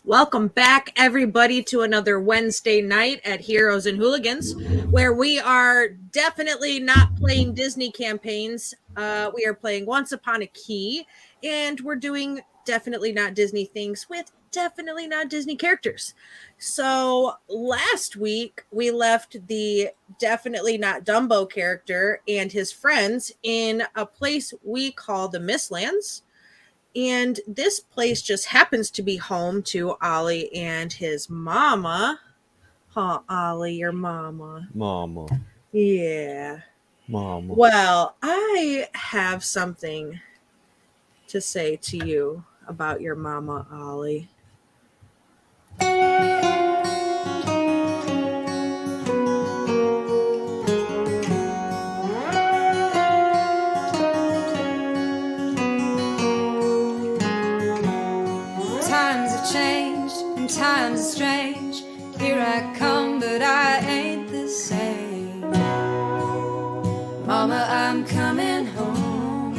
Welcome back, everybody, to another Wednesday night at Heroes and Hooligans, where we are definitely not playing Disney campaigns. We are playing Once Upon a Key, and we're doing definitely not Disney things with definitely not Disney characters. So last week, we left the definitely not Dumbo character and his friends in a place we call the Mistlands. And this place just happens to be home to Ollie and his mama. Huh, Ollie, your mama. Mama. Yeah. Mama. Well, I have something to say to you about your mama, Ollie. Times have changed and times are strange. Here I come, but I ain't the same. Mama, I'm coming home.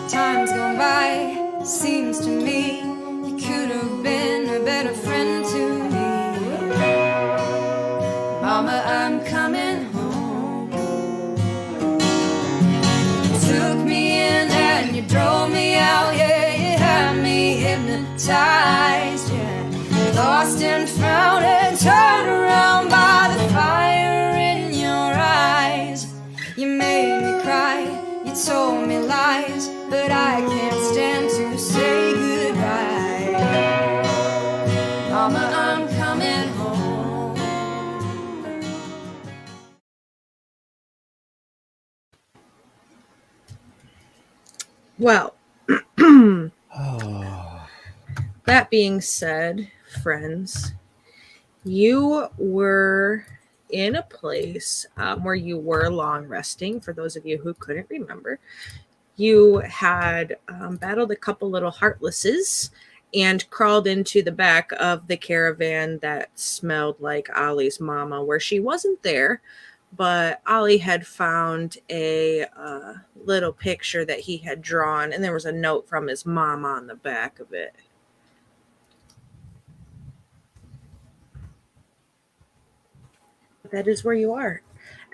Time's gone by, seems to me you could have been a better friend to me. Mama, I'm coming home. You took me in and you drove me out, yeah. Hypnotized, yeah. Lost and found and turned around by the fire in your eyes. You made me cry, you told me lies, but I can't stand to say goodbye. Mama, I'm coming home. Well, that being said, friends, you were in a place where you were long resting. For those of you who couldn't remember, you had battled a couple little heartlesses and crawled into the back of the caravan that smelled like Ollie's mama, where she wasn't there, but Ollie had found a little picture that he had drawn, and there was a note from his mom on the back of it. That is where you are.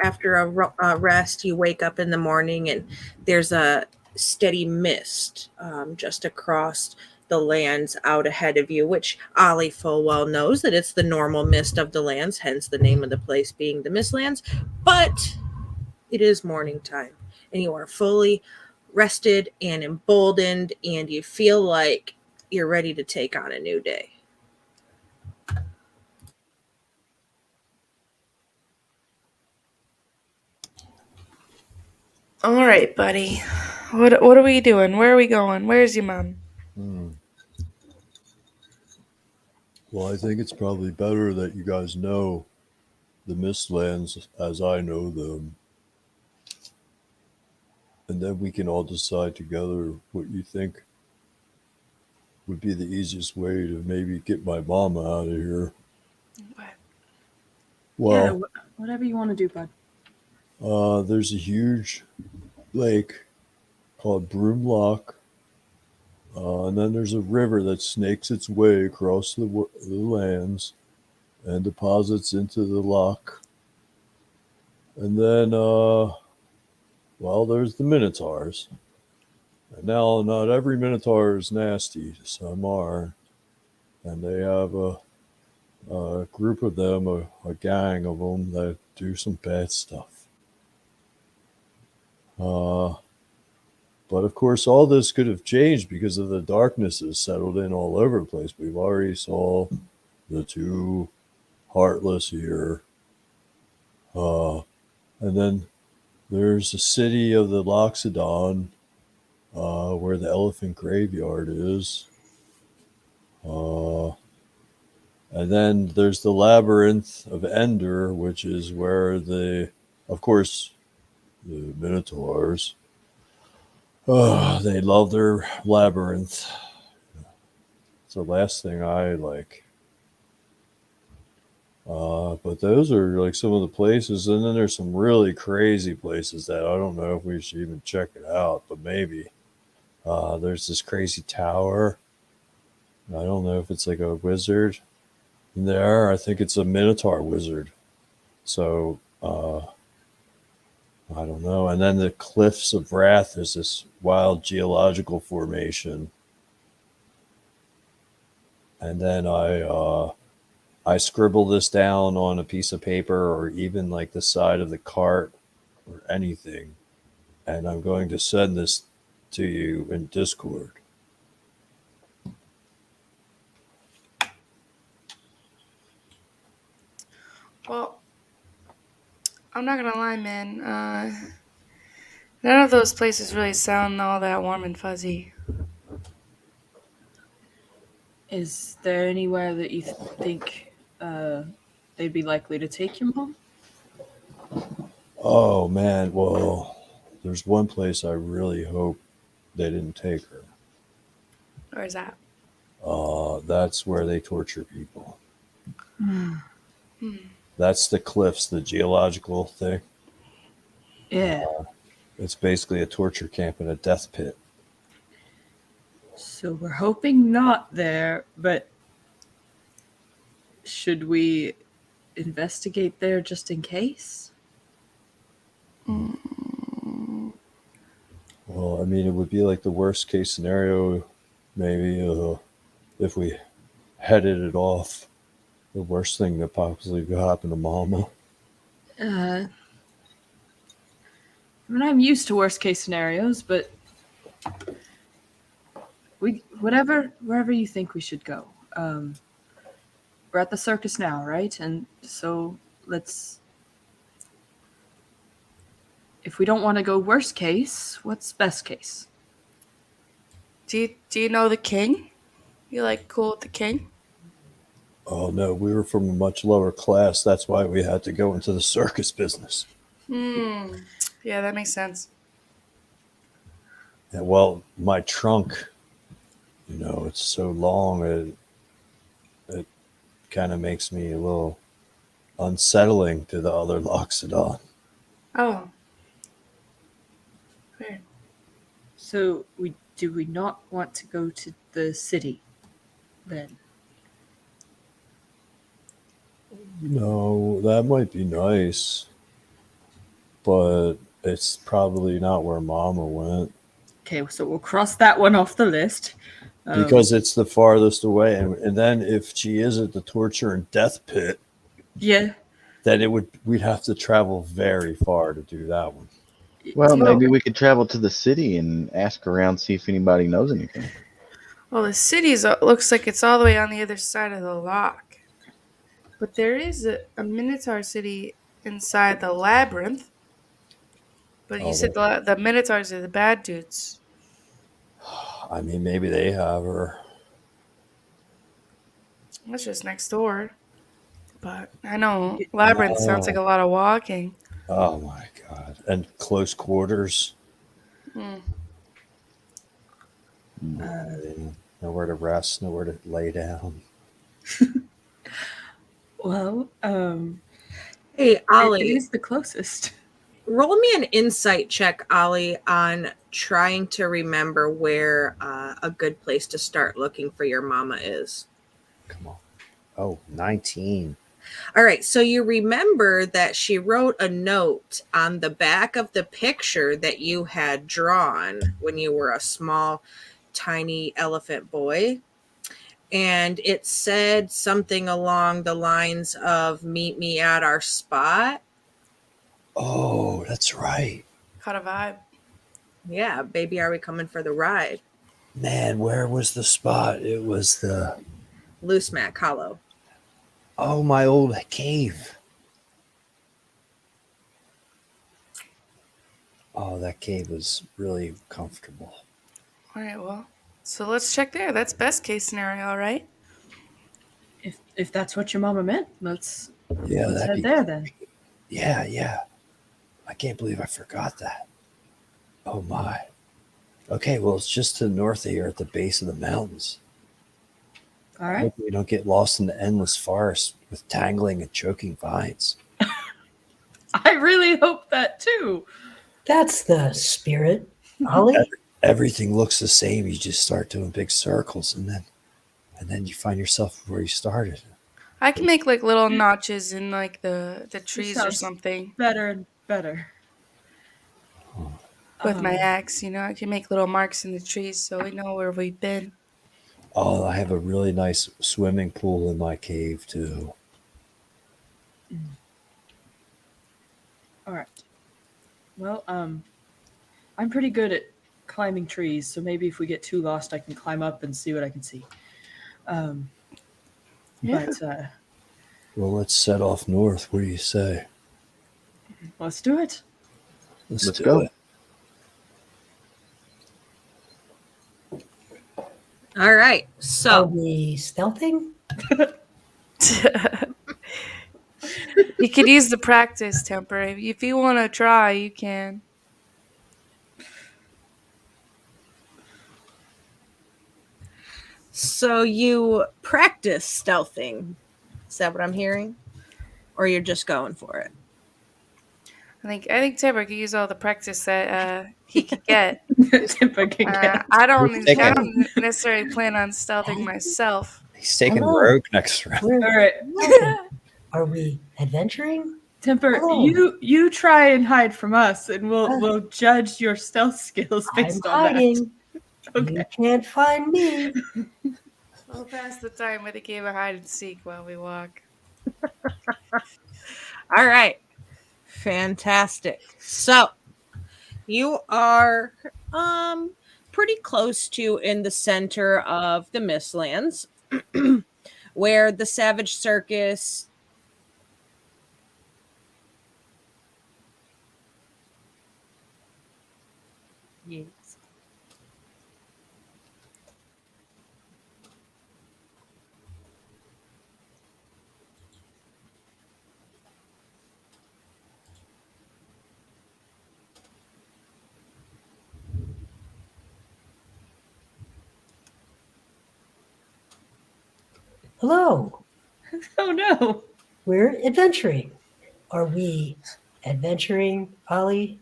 After a rest, you wake up in the morning and there's a steady mist just across the lands out ahead of you, which Ollie full well knows that it's the normal mist of the lands, hence the name of the place being the Mistlands. But it is morning time and you are fully rested and emboldened and you feel like you're ready to take on a new day. All right, buddy. What are we doing? Where are we going? Where's your mom? Well, I think it's probably better that you guys know the Mistlands as I know them. And then we can all decide together what you think would be the easiest way to maybe get my mama out of here. Well, yeah, whatever you want to do, bud. There's a huge lake called Broom Lock. And then there's a river that snakes its way across the lands and deposits into the loch. And then, there's the Minotaurs. And now, not every Minotaur is nasty. Some are. And they have a group of them, a gang of them that do some bad stuff. But of course, all this could have changed because of the darkness that's settled in all over the place. We've already saw the two Heartless here. And then there's the city of the Loxodon, where the elephant graveyard is. And then there's the labyrinth of Ender, which is where of course, the Minotaurs, they love their labyrinth. It's the last thing I like. But those are like some of the places, and then there's some really crazy places that I don't know if we should even check it out, but maybe. There's this crazy tower I don't know if it's like a wizard in there. I think it's a Minotaur wizard. So I don't know. And then the Cliffs of Wrath is this wild geological formation. And then I scribble this down on a piece of paper or even like the side of the cart or anything. And I'm going to send this to you in Discord. Well, I'm not gonna lie, man. None of those places really sound all that warm and fuzzy. Is there anywhere that you think they'd be likely to take your mom? Oh man, well, there's one place I really hope they didn't take her. Where's that? That's where they torture people. Hmm. That's the cliffs, the geological thing. Yeah. It's basically a torture camp and a death pit. So we're hoping not there, but should we investigate there just in case? Well, I mean, it would be like the worst case scenario, maybe, if we headed it off. The worst thing that possibly could happen to Mama. I mean, I'm used to worst case scenarios, but wherever you think we should go. We're at the circus now, right? And so if we don't want to go worst case, what's best case? Do you know the king? You like cool with the king? Oh no, we were from a much lower class. That's why we had to go into the circus business. Yeah, that makes sense. And well, my trunk, it's so long, it kind of makes me a little unsettling to the other Loxodon. Oh. Weird. So do we not want to go to the city then? No, that might be nice, but it's probably not where Mama went. Okay, so we'll cross that one off the list. Because it's the farthest away. And then if she is at the torture and death pit, Yeah. then we'd have to travel very far to do that one. Well, maybe we could travel to the city and ask around, see if anybody knows anything. Well, the city looks like it's all the way on the other side of the lock. But there is a Minotaur city inside the labyrinth. But you said the Minotaurs are the bad dudes. I mean, maybe they have her. That's just next door. But I know labyrinth sounds like a lot of walking. Oh my God. And close quarters. Nowhere to rest, nowhere to lay down. Well, Hey, it Ollie, is the closest. roll me an insight check, Ollie, on trying to remember where a good place to start looking for your mama is. Come on. Oh, 19. All right, so you remember that she wrote a note on the back of the picture that you had drawn when you were a small, tiny elephant boy. And it said something along the lines of, meet me at our spot. Oh, that's right. Caught a vibe. Yeah, baby, are we coming for the ride? Man, where was the spot? It was the... Loose Mac Hollow. Oh, my old cave. Oh, that cave was really comfortable. All right, well, so let's check there. That's best case scenario, right? If that's what your mama meant, let's Yeah, head there then. Yeah. I can't believe I forgot that. Oh, my. Okay, well, it's just to the north of here at the base of the mountains. All I right. hope we don't get lost in the endless forest with tangling and choking vines. I really hope that too. That's the spirit, Ollie. Everything looks the same. You just start doing big circles, and and then you find yourself where you started. I can make like little notches in like the trees or sounds something better and better. with my Um, axe. I can make little marks in the trees so we know where we've been. Oh, I have a really nice swimming pool in my cave too. All right. Well, I'm pretty good at climbing trees, so maybe if we get too lost, I can climb up and see what I can see. Yeah. But Well, let's set off north. What do you say? let's do it. Let's do go. it. All right. Are So we stealthing? You could use the practice temper. If you want to try, you can. you practice stealthing. Is that what I'm hearing? Or you're just going for it? I think Temper could use all the practice that he could get. If I can get. I We're taking- don't necessarily plan on stealthing myself. He's taking Hello. Rogue next round. We're All right, stealthing. Are we adventuring? Temper, Hello. you try and hide from us, and Uh, we'll judge your stealth skills I'm based on hiding. that. Okay. You can't find me. We'll pass the time with a game of hide and seek while we walk. All right. Fantastic. So you are pretty close to in the center of the Mistlands where the Savage Circus yes. Hello. Oh no. We're adventuring. Are we adventuring, Ollie?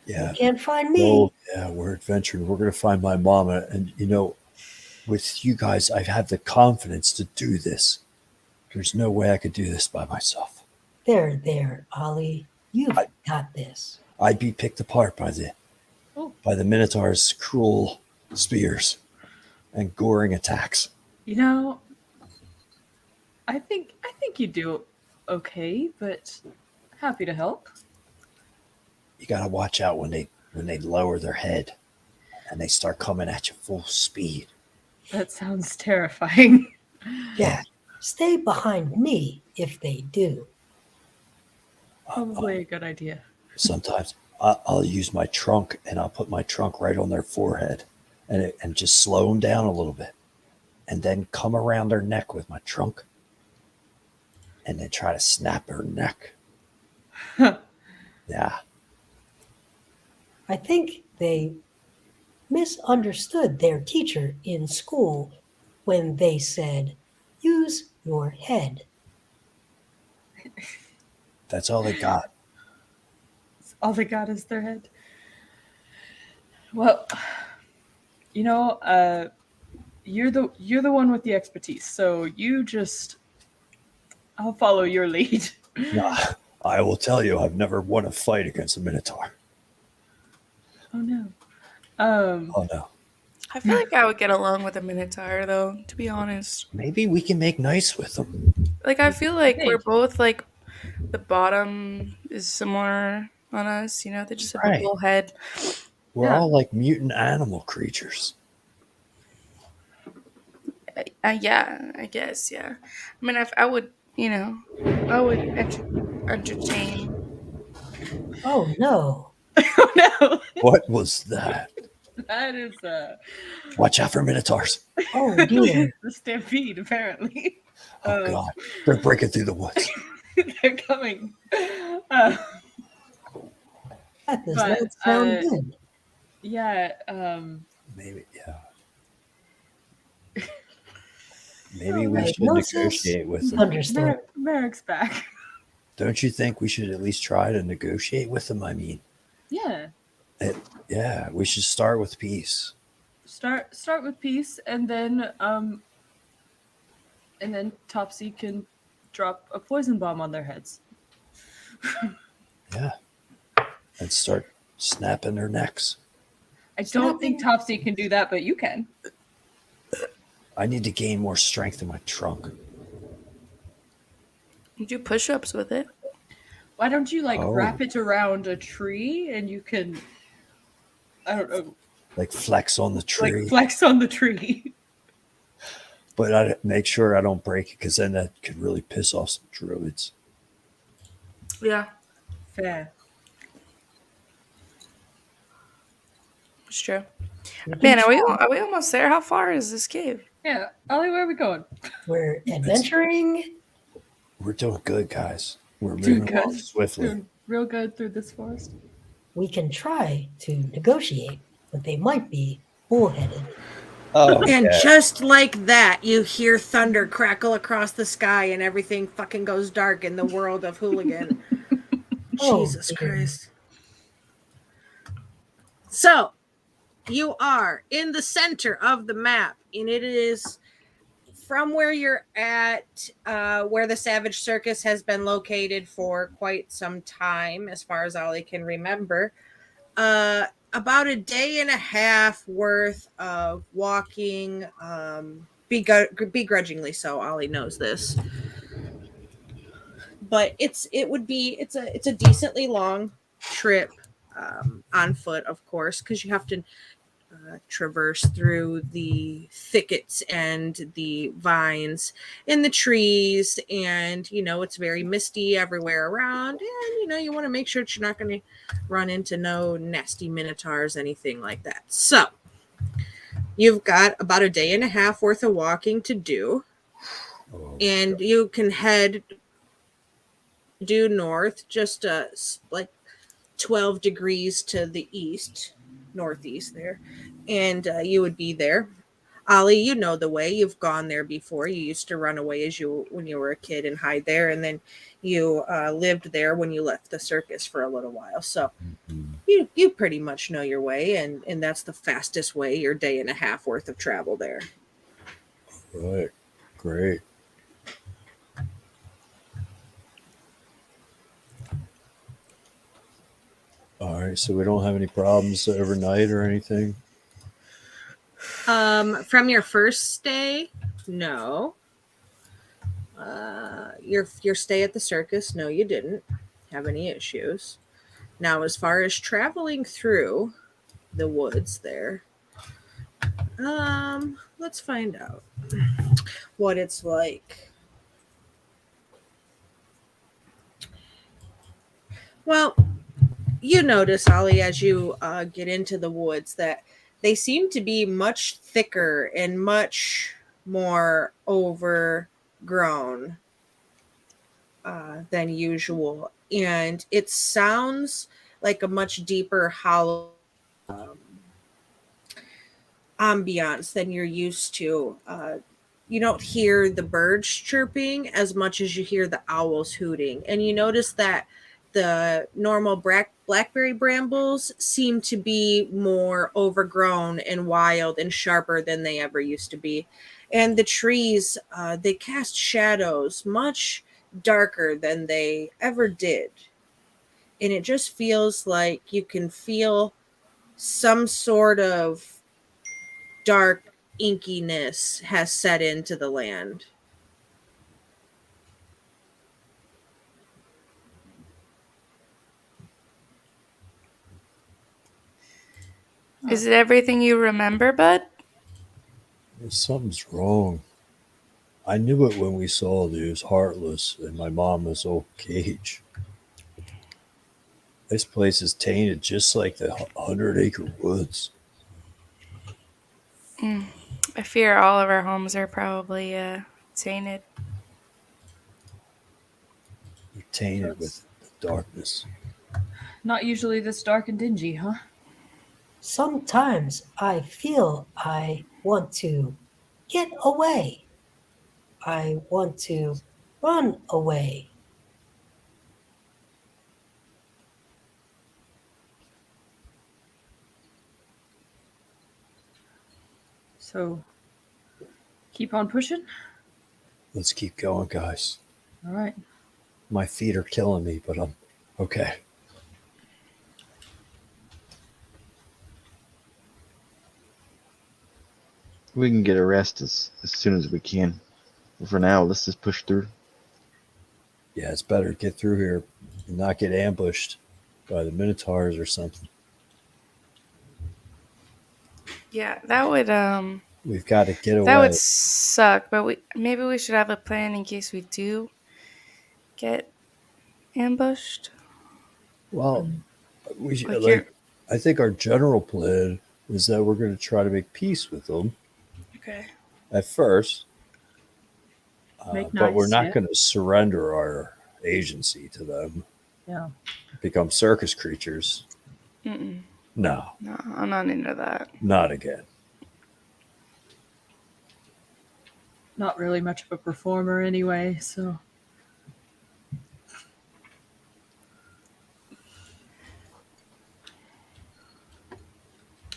Yeah. You can't find me. Oh, yeah, we're adventuring. We're going to find my mama. And, with you guys, I have the confidence to do this. There's no way I could do this by myself. There, Ollie. You've got this. I'd be picked apart by the Minotaur's cruel spears and goring attacks. I think you do okay, but happy to help. You got to watch out when they lower their head and they start coming at you full speed. That sounds terrifying. Yeah. Stay behind me if they do. Probably a good idea. Sometimes I'll use my trunk and I'll put my trunk right on their forehead and just slow them down a little bit and then come around their neck with my trunk and then try to snap her neck. Yeah. I think they misunderstood their teacher in school when they said, use your head. That's all they got. All they got is their head. Well, you're the one with the expertise, so I'll follow your lead. Nah, I will tell you, I've never won a fight against a Minotaur. Oh no. Oh no. I feel like I would get along with a Minotaur, though, to be honest. Maybe we can make nice with them. Like, I feel like Thank we're you. both, like, the bottom is similar on us, they just have a Right. full head. We're Yeah. all like mutant animal creatures. Yeah, I guess, yeah. I mean, I would, I would entertain. Oh no. Oh no. What was that? That is Watch out for Minotaurs. Oh dear. the stampede, apparently. Oh God, they're breaking through the woods. They're coming. That does But, not sound good. Yeah, Maybe, yeah. Maybe we Right, should Moses, negotiate with them. Understand. Merrick's back. Don't you think we should at least try to negotiate with them? I mean, Yeah. yeah, we should start with peace. Start with peace, and then and then Topsy can drop a poison bomb on their heads. Yeah. And start snapping their necks. I don't think Topsy can do that, but you can. I need to gain more strength in my trunk. You do push-ups with it. Why don't you Oh. wrap it around a tree and you can, I don't know, Like flex on the tree. flex on the tree. But I make sure I don't break it because then that could really piss off some druids. Yeah, Fair. it's true. Man, are we almost there? How far is this cave? Yeah, Ollie, where are we going? We're adventuring. We're doing good, guys. We're Doing moving along good. swiftly. Doing real good through this forest. We can try to negotiate, but they might be bullheaded. Oh, And yeah. just like that, you hear thunder crackle across the sky and everything fucking goes dark in the world of Hooligan. Oh, Jesus dear. Christ. So, you are in the center of the map, and it is from where you're at, where the Savage Circus has been located for quite some time, as far as Ollie can remember. About a day and a half worth of walking, begrudgingly so. Ollie knows this, but it's a decently long trip, on foot, of course, because you have to traverse through the thickets and the vines and the trees, and it's very misty everywhere around, and you want to make sure that you're not going to run into no nasty minotaurs, anything like that. So you've got about a day and a half worth of walking to do, and you can head due north just like 12 degrees to the east, northeast there, and you would be there. Ollie, you know the way. You've gone there before. You used to run away when you were a kid and hide there, and then you lived there when you left the circus for a little while. So you pretty much know your way, and that's the fastest way. Your day and a half worth of travel there. Right. Great. All right. So we don't have any problems overnight or anything? From your first stay, no. Your stay at the circus, no, you didn't have any issues. Now, as far as traveling through the woods there, let's find out what it's like. Well, you notice, Ollie, as you get into the woods, that they seem to be much thicker and much more overgrown than usual. And it sounds like a much deeper, hollow ambiance than you're used to. You don't hear the birds chirping as much as you hear the owls hooting. And you notice that the normal blackberry brambles seem to be more overgrown and wild and sharper than they ever used to be. And the trees, they cast shadows much darker than they ever did. And it just feels like you can feel some sort of dark inkiness has set into the land. Is it everything you remember, bud? Something's wrong. I knew it when we saw these Heartless in my mama's old cage. This place is tainted just like the 100-acre woods. I fear all of our homes are probably tainted. They're tainted with the darkness. Not usually this dark and dingy, huh? Sometimes I feel I want to get away. I want to run away. So, keep on pushing? Let's keep going, guys. All right. My feet are killing me, but I'm okay. We can get a rest as soon as we can. But for now, let's just push through. Yeah, it's better to get through here and not get ambushed by the Minotaurs or something. Yeah, that would We've got to get that away. would suck. But maybe we should have a plan in case we do get ambushed. Well, we should, Like like, I think our general plan is that we're going to try to make peace with them okay. at first, Make but we're nice, not yeah. going to surrender our agency to them, Yeah. become circus creatures. Mm-mm. No, No, I'm not into that. not again. Not really much of a performer anyway, so.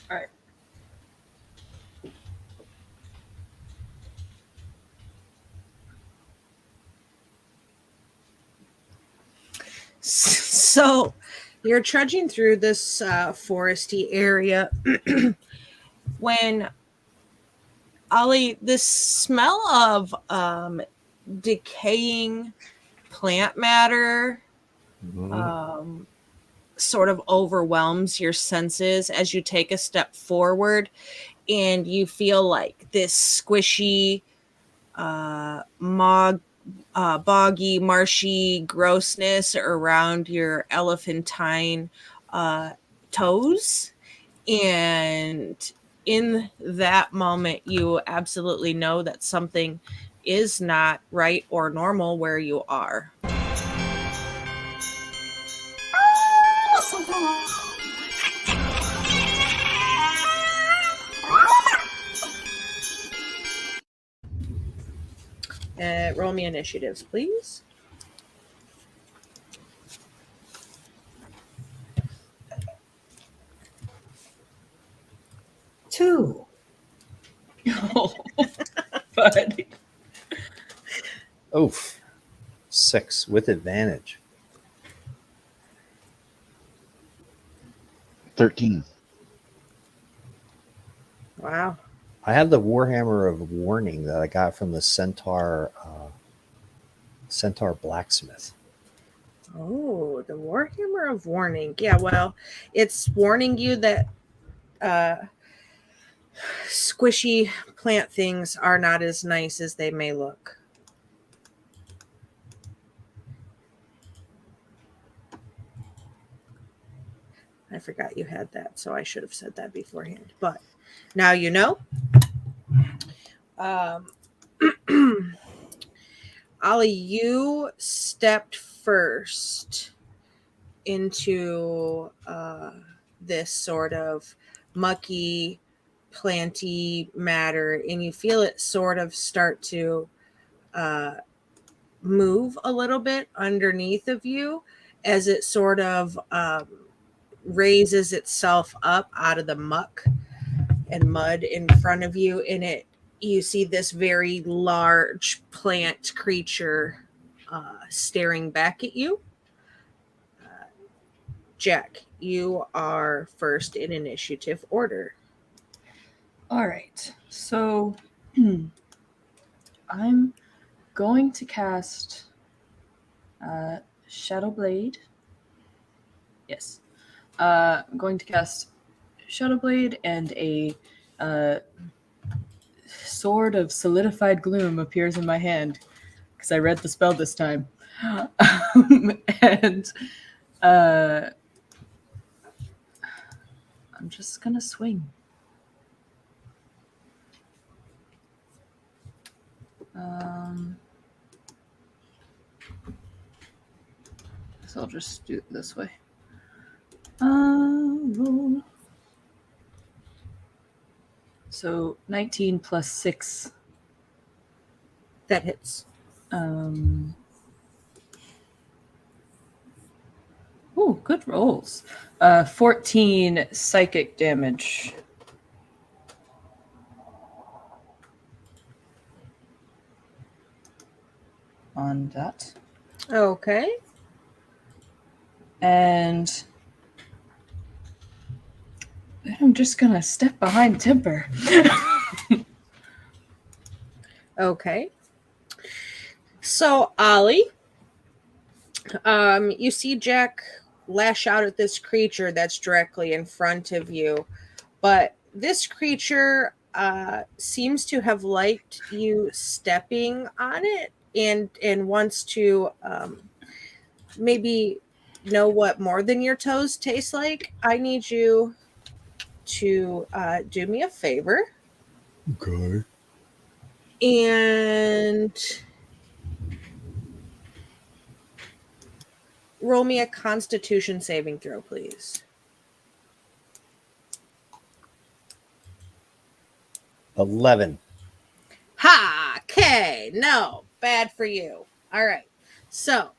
All right. So you're trudging through this foresty area when Ollie, this smell of decaying plant matter sort of overwhelms your senses as you take a step forward, and you feel like this squishy, boggy, marshy grossness around your elephantine toes. And in that moment, you absolutely know that something is not right or normal where you are. Roll me initiatives, please. Two. Oh, buddy. Oof. 6 with advantage. 13. Wow. I have the Warhammer of Warning that I got from the Centaur blacksmith. Oh, the Warhammer of Warning. Yeah, well, it's warning you that squishy plant things are not as nice as they may look. I forgot you had that, so I should have said that beforehand. But now you know. Ollie, you stepped first into this sort of mucky, planty matter, and you feel it sort of start to move a little bit underneath of you as it sort of raises itself up out of the muck and mud in front of you, and you see this very large plant creature staring back at you. Jack, you are first in initiative order. All right. So I'm going to cast Shadow Blade. Yes. I'm going to cast Shadow Blade, and a sword of solidified gloom appears in my hand because I read the spell this time. And I'm just going to swing. So I'll just do it this way. So 19 plus 6. That hits. Oh, good rolls. 14 psychic damage. on that. Okay. And then I'm just going to step behind Temper. Okay. So, Ollie, you see Jack lash out at this creature that's directly in front of you, but this creature seems to have liked you stepping on it and wants to maybe know what more than your toes taste like. I need you to do me a favor Okay. and roll me a Constitution saving throw, please. 11. Ha! Okay, no, bad for you. All right. So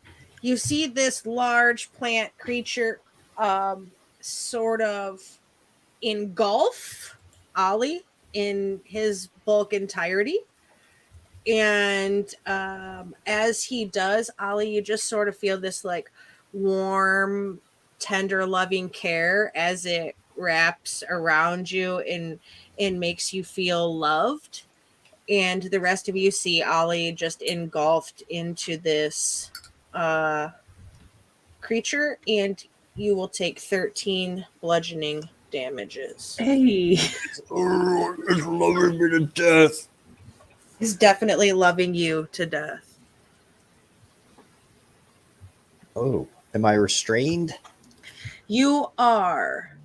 you see this large plant creature sort of engulf Ollie in his bulk entirety. And as he does, Ollie, you just sort of feel this like warm, tender, loving care as it wraps around you and makes you feel loved. And the rest of you see Ollie just engulfed into this creature, and you will take 13 bludgeoning damages. Hey. Oh, it's loving me to death. He's definitely loving you to death. Oh, am I restrained? You are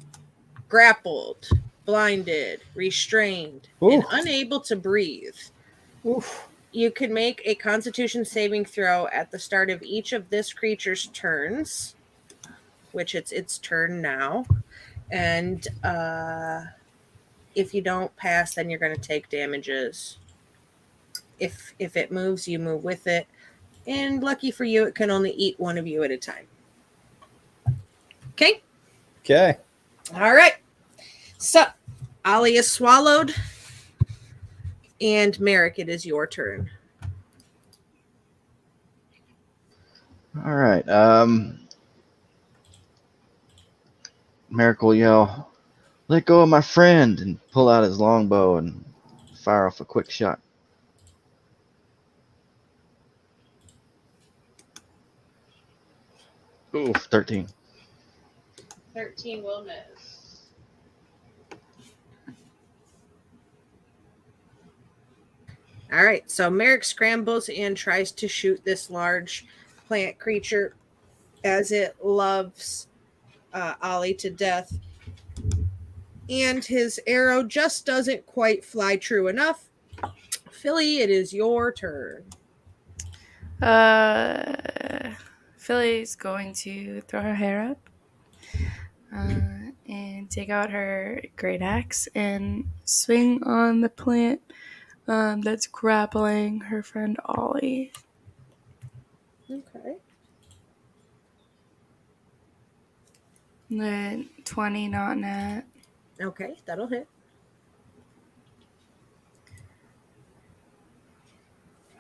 grappled, blinded, restrained, and unable to breathe. Oof. You can make a Constitution saving throw at the start of each of this creature's turns, which it's its turn now. And if you don't pass, then you're going to take damages. If it moves, you move with it. And lucky for you, it can only eat one of you at a time. Okay? Okay. All right. So, Ollie is swallowed. And Merrick, it is your turn. All right. Merrick will yell, "Let go of my friend," and pull out his longbow and fire off a quick shot. Oof, 13. 13 will miss. All right, so Merrick scrambles and tries to shoot this large plant creature as it loves Ollie to death. And his arrow just doesn't quite fly true enough. Philly, it is your turn. Philly's going to throw her hair up and take out her great axe and swing on the plant that's grappling her friend Ollie. Okay. And then 20, not nat. Okay, that'll hit.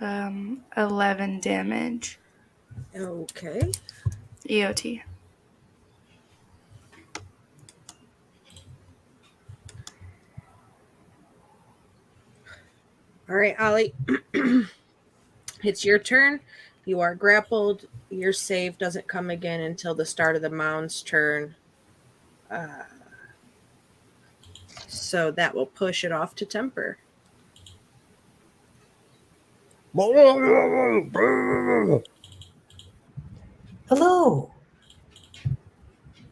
11 damage. Okay. EOT. All right, Ollie. It's your turn. You are grappled. Your save doesn't come again until the start of the mound's turn. So that will push it off to Temper. Hello.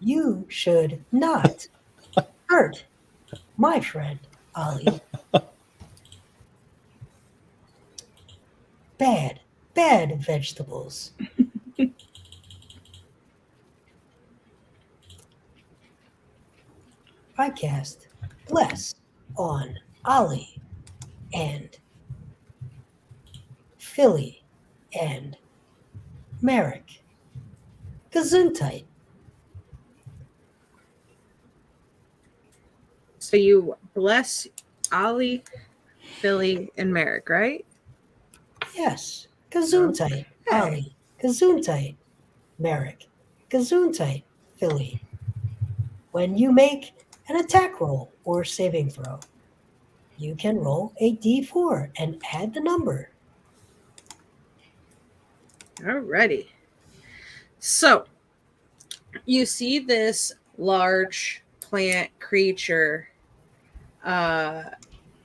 You should not hurt my friend, Ollie. Bad vegetables. I cast Bless on Ollie and Philly and Merrick. Gesundheit. So you bless Ollie, Philly, and Merrick, right? Yes. Gesundheit, Ali. Gesundheit, Merrick. Gesundheit, Philly. When you make an attack roll or saving throw, you can roll a d4 and add the number. Alrighty. So you see this large plant creature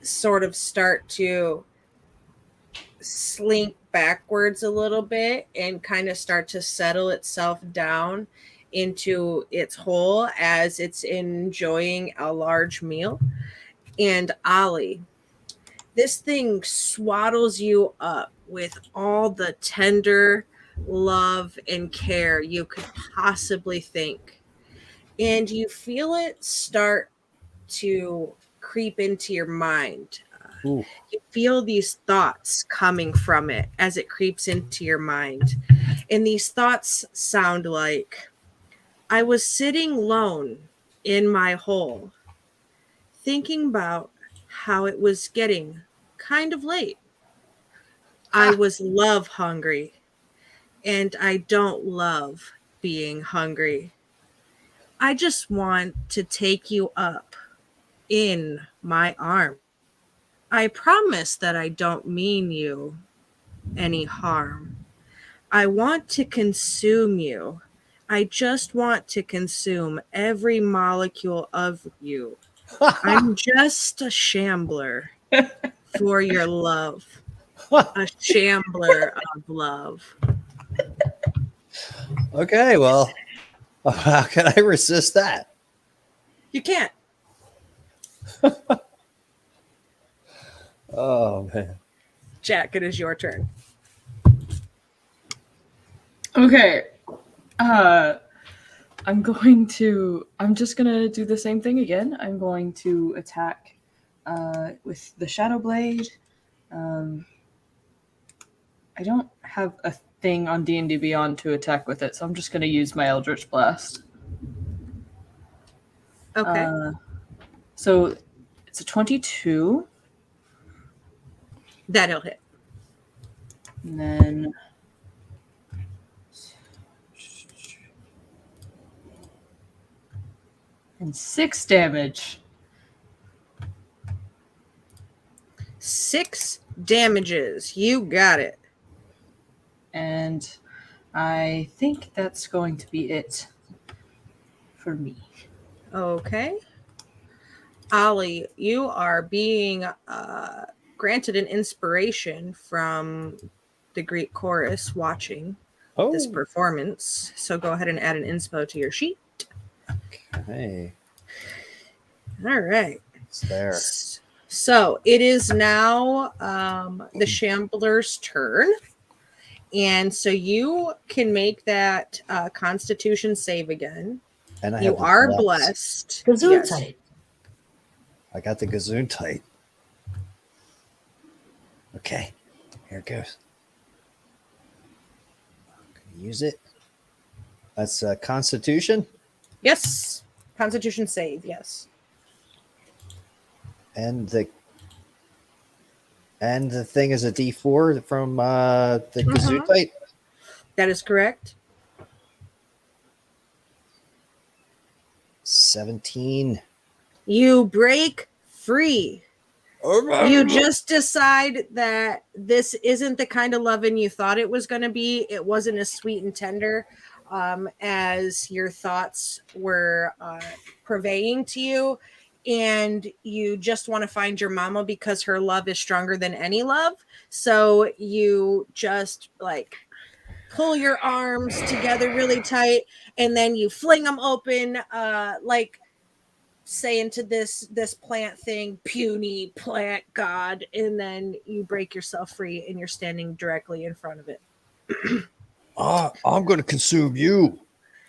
sort of start to slink backwards a little bit and kind of start to settle itself down into its hole as it's enjoying a large meal. And Ollie, this thing swaddles you up with all the tender love and care you could possibly think. And you feel it start to creep into your mind. Ooh. You feel these thoughts coming from it as it creeps into your mind. And these thoughts sound like, I was sitting lone in my hole, thinking about how it was getting kind of late. I was love hungry, and I don't love being hungry. I just want to take you up in my arm. I promise that I don't mean you any harm. I want to consume you. I just want to consume every molecule of you. I'm just a shambler for your love. A shambler of love. Okay, well, how can I resist that? You can't. Oh man. Jack, it is your turn. Okay. I'm just gonna do the same thing again. I'm going to attack with the Shadow Blade. I don't have a thing on D&D Beyond to attack with it, so I'm just gonna use my Eldritch Blast. Okay. So it's a 22, That'll hit. and then and 6 damage. 6 damages. You got it. And I think that's going to be it for me. Okay. Ollie, you are being granted an inspiration from the Greek chorus watching this performance. So go ahead and add an inspo to your sheet. Okay. All right. It's there. So it is now the Shambler's turn. And so you can make that Constitution save again. And I You have the are bless. blessed. Gesundheit. I got the Gesundheit. Okay, here it goes. I'm gonna use it. That's Constitution, Yes. Constitution save, yes. and the thing is a D4 from the Gesundheit. That is correct. 17. You break free. You just decide that this isn't the kind of loving you thought it was going to be. It wasn't as sweet and tender as your thoughts were purveying to you. And you just want to find your mama because her love is stronger than any love. So you just like pull your arms together really tight and then you fling them open like saying to this plant thing, puny plant god, and then you break yourself free and you're standing directly in front of it. I'm going to consume you.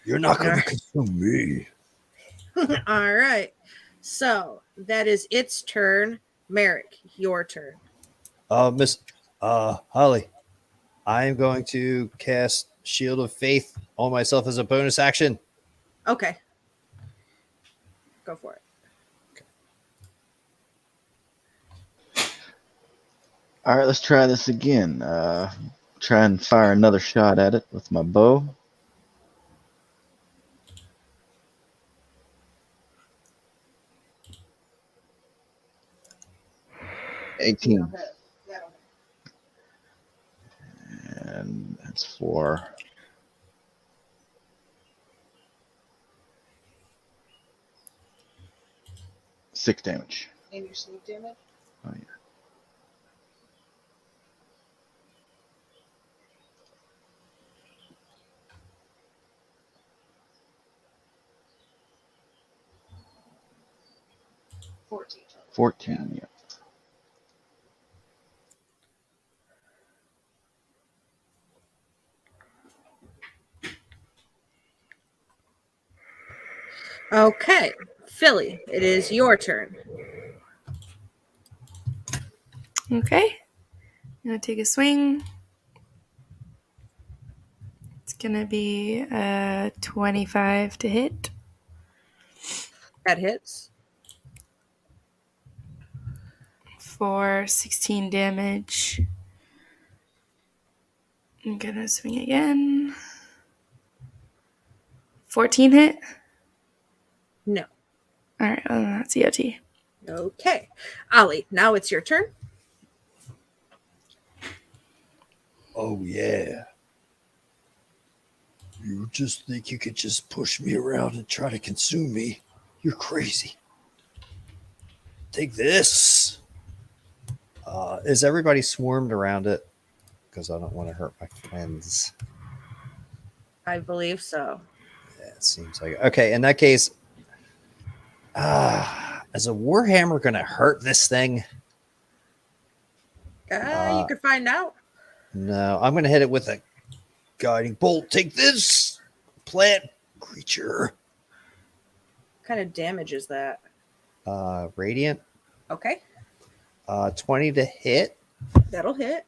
You're not going to consume me. All right. So that is its turn. Merrick, your turn. Miss Holly, I am going to cast Shield of Faith on myself as a bonus action. Okay. Go for it. All right, let's try this again. try and fire another shot at it with my bow. $18. And that's for 6 damage. And your sleep damage? Oh, yeah. $14. 14, yeah. Okay, Philly, it is your turn. Okay. I'm going to take a swing. It's going to be 25 to hit. That hits. For 16 damage. I'm going to swing again. 14 hit? No. All right, well, that's EOT. Okay, Ollie, now it's your turn. Oh, yeah. You just think you could just push me around and try to consume me? You're crazy. Take this. Is everybody swarmed around it? Because I don't want to hurt my friends. I believe so. Yeah, it seems like okay. In that case, is a warhammer going to hurt this thing? You could find out. No, I'm going to hit it with a guiding bolt. Take this, plant creature. What kind of damage is that? Radiant. Okay, 20 to hit. that'll hit.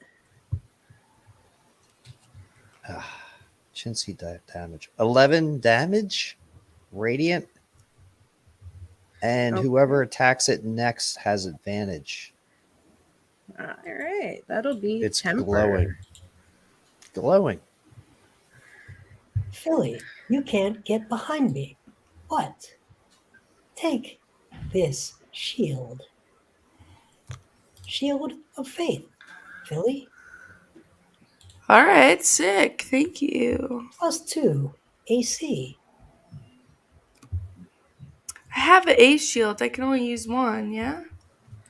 Shouldn't see damage. 11 damage. Radiant. And Okay. whoever attacks it next has advantage. All right, that'll be It's temper. glowing. Glowing. Philly, you can't get behind me. But take this shield. Shield of faith, Philly. All right, sick. Thank you. +2 AC. I have an ace shield. I can only use one, yeah?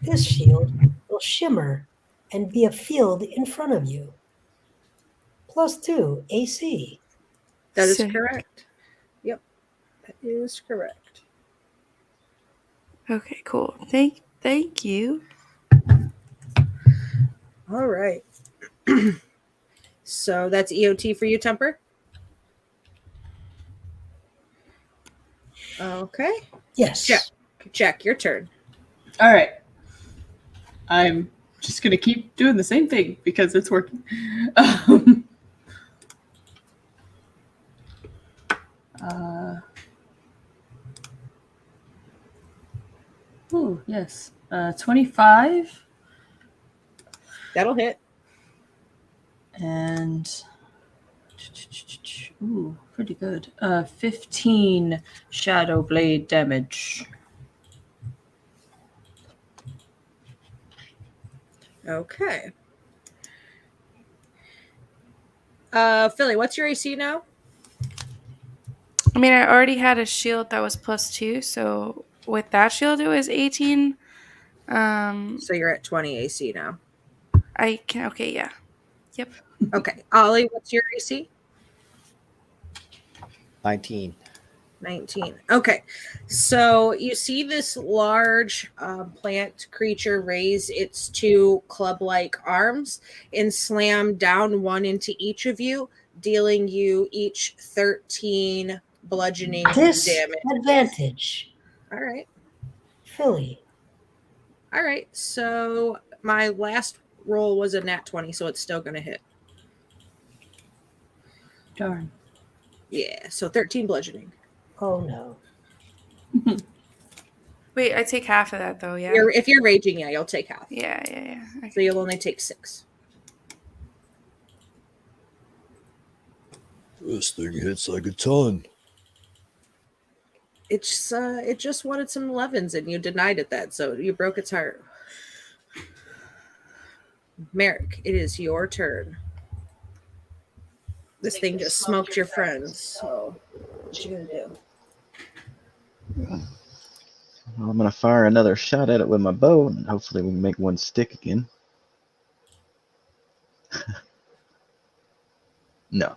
This shield will shimmer and be a field in front of you. +2 AC. That is Sick. correct. Yep, that is correct. Okay, cool. Thank you. All right. So that's EOT for you, Temper? Okay. Yes. Check, your turn. All right. I'm just going to keep doing the same thing because it's working. Oh, yes. 25 That'll hit. and ooh, pretty good. 15 shadow blade damage. Okay. Philly, what's your AC now? I mean, I already had a shield that was +2, so with that shield it was 18. So you're at 20 AC now. I can okay, yeah. Yep. Okay. Ollie, what's your AC? 19. 19. Okay. So you see this large plant creature raise its two club-like arms and slam down one into each of you, dealing you each 13 bludgeoning damage. Disadvantage. All right. Philly. All right. So my last roll was a nat 20, so it's still going to hit. Darn. Yeah. So 13 bludgeoning. Oh no. Wait, I take half of that though, yeah. If you're raging, yeah, you'll take half. Yeah. Okay. So you'll only take 6. This thing hits like a ton. It just wanted some 11s and you denied it that, so you broke its heart. Merrick, it is your turn. This thing just smoked your friends, so what you gonna do? Well, I'm gonna fire another shot at it with my bow, and hopefully we can make one stick again. No.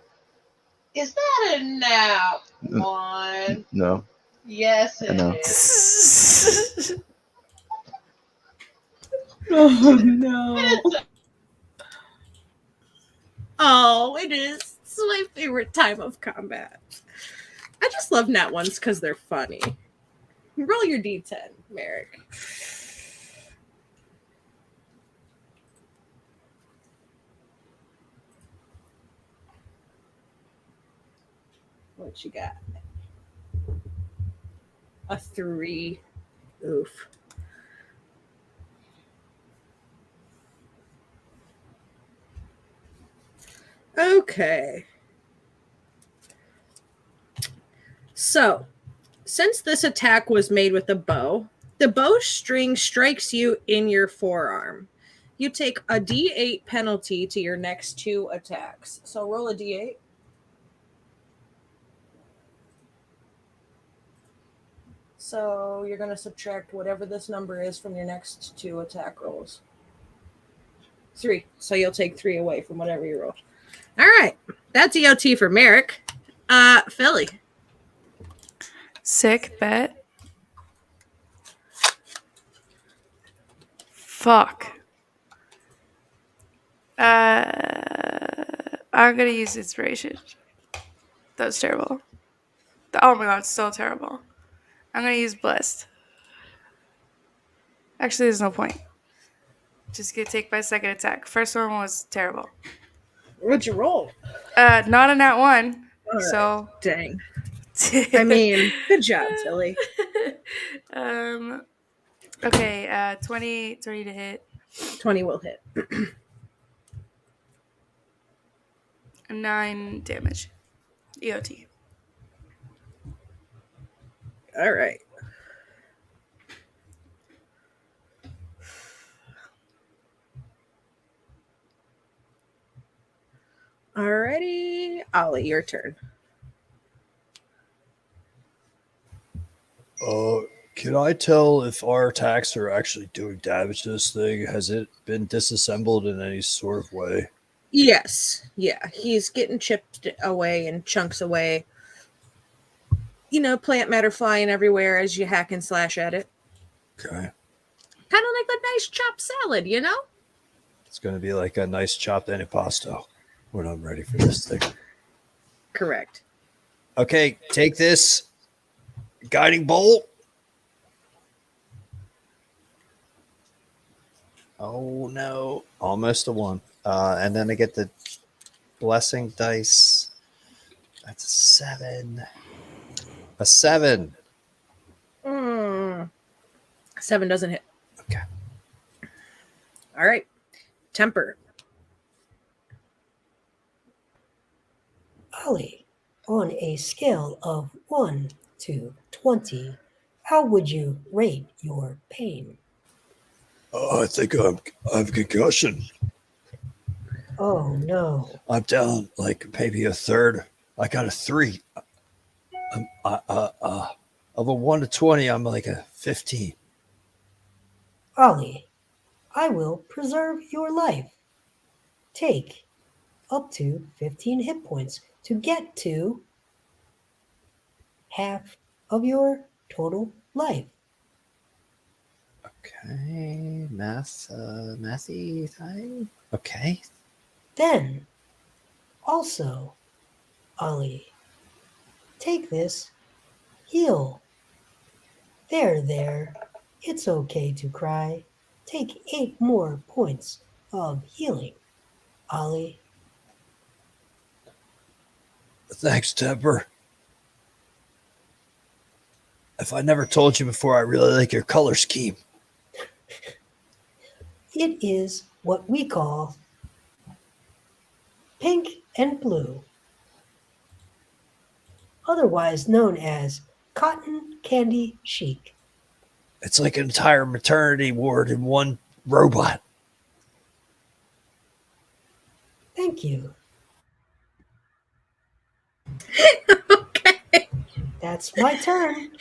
Is that a nap Mm. one? No. Yes, it I know. is. Oh no. Oh, it is. It's my favorite time of combat. I just love nat ones because they're funny. Roll your d10, Merrick. What you got? A 3. Oof. Okay. So, since this attack was made with a bow, the bowstring strikes you in your forearm. You take a d8 penalty to your next 2 attacks. So roll a d8. So you're going to subtract whatever this number is from your next 2 attack rolls. 3. So you'll take 3 away from whatever you roll. All right. That's EOT for Merrick. Philly. Sick bet. Fuck. I'm gonna use inspiration. That was terrible. Oh my god, it's so terrible. I'm gonna use blessed. Actually, there's no point. Just gonna take my second attack. First one was terrible. What'd you roll? Not a nat 1. All right. So Dang. I mean, good job, Philly. Okay, 20 to hit. 20 will hit. 9 damage. EOT. All right. Alrighty. Ollie, your turn. Can I tell if our attacks are actually doing damage to this thing? Has it been disassembled in any sort of way? Yes. Yeah. He's getting chipped away and chunks away. You know, plant matter flying everywhere as you hack and slash at it. Okay. Kind of like a nice chopped salad, you know? It's going to be like a nice chopped antipasto when I'm ready for this thing. Correct. Okay, take this guiding bolt. Oh no, almost a 1. And then I get the blessing dice. That's a 7. A 7. 7 doesn't hit. Okay. All right. Temper. Ollie, on a scale of 1 to 20, how would you rate your pain? I think I have concussion. Oh no. I'm down like maybe a third. I got a 3. Of a 1 to 20, I'm like a 15. Ollie, I will preserve your life. Take up to 15 hit points to get to half of your total life. Okay, mathy time. Okay. Then, also, Ollie, take this, heal. There. It's okay to cry. Take 8 more points of healing, Ollie. Thanks, Temper. If I never told you before, I really like your color scheme. It is what we call pink and blue. otherwise known as Cotton Candy Chic. It's like an entire maternity ward in one robot. Thank you. Okay. That's my turn.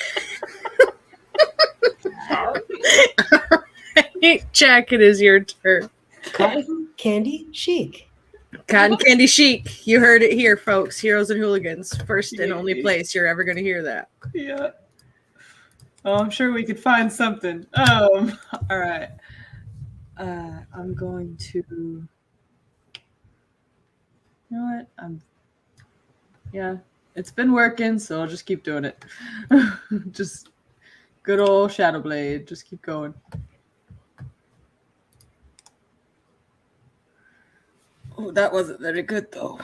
Jack, it is your turn. Cotton Candy Chic. Cotton Candy Chic. You heard it here, folks. Heroes and Hooligans. First and only place you're ever going to hear that. Yeah. Oh, I'm sure we could find something. All right. I'm going to. You know what? Yeah, it's been working, so I'll just keep doing it. Just good old Shadow Blade. Just keep going. Oh, that wasn't very good though.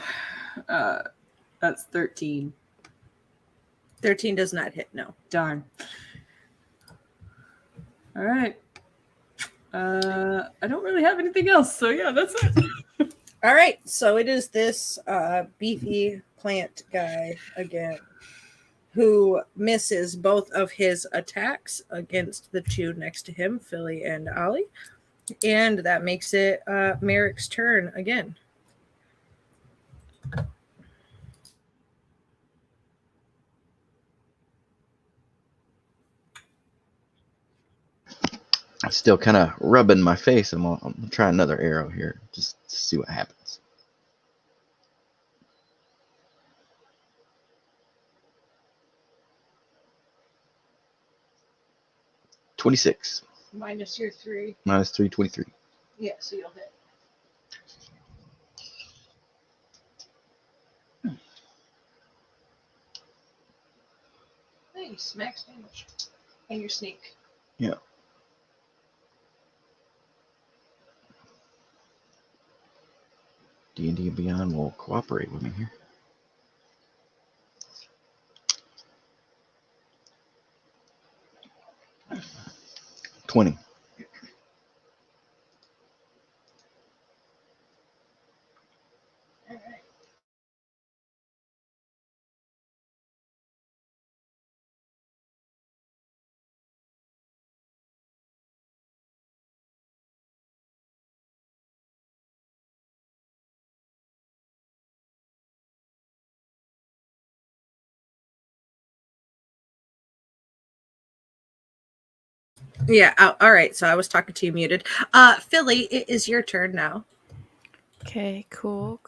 That's 13. 13 does not hit, no. Darn. All right. I don't really have anything else, so yeah, that's it. All right, so it is this beefy plant guy again who misses both of his attacks against the two next to him, Philly and Ollie. And that makes it Merrick's turn again. I'm still kind of rubbing my face. I'm gonna try another arrow here just to see what happens. -26. Minus your 3. -3, 23. Yeah, so you'll hit. Nice, max damage. And your sneak. Yeah. D&D and Beyond will cooperate with me here. $20. All right. Yeah, all right, so I was talking to you muted. Philly, it is your turn now. Okay, cool.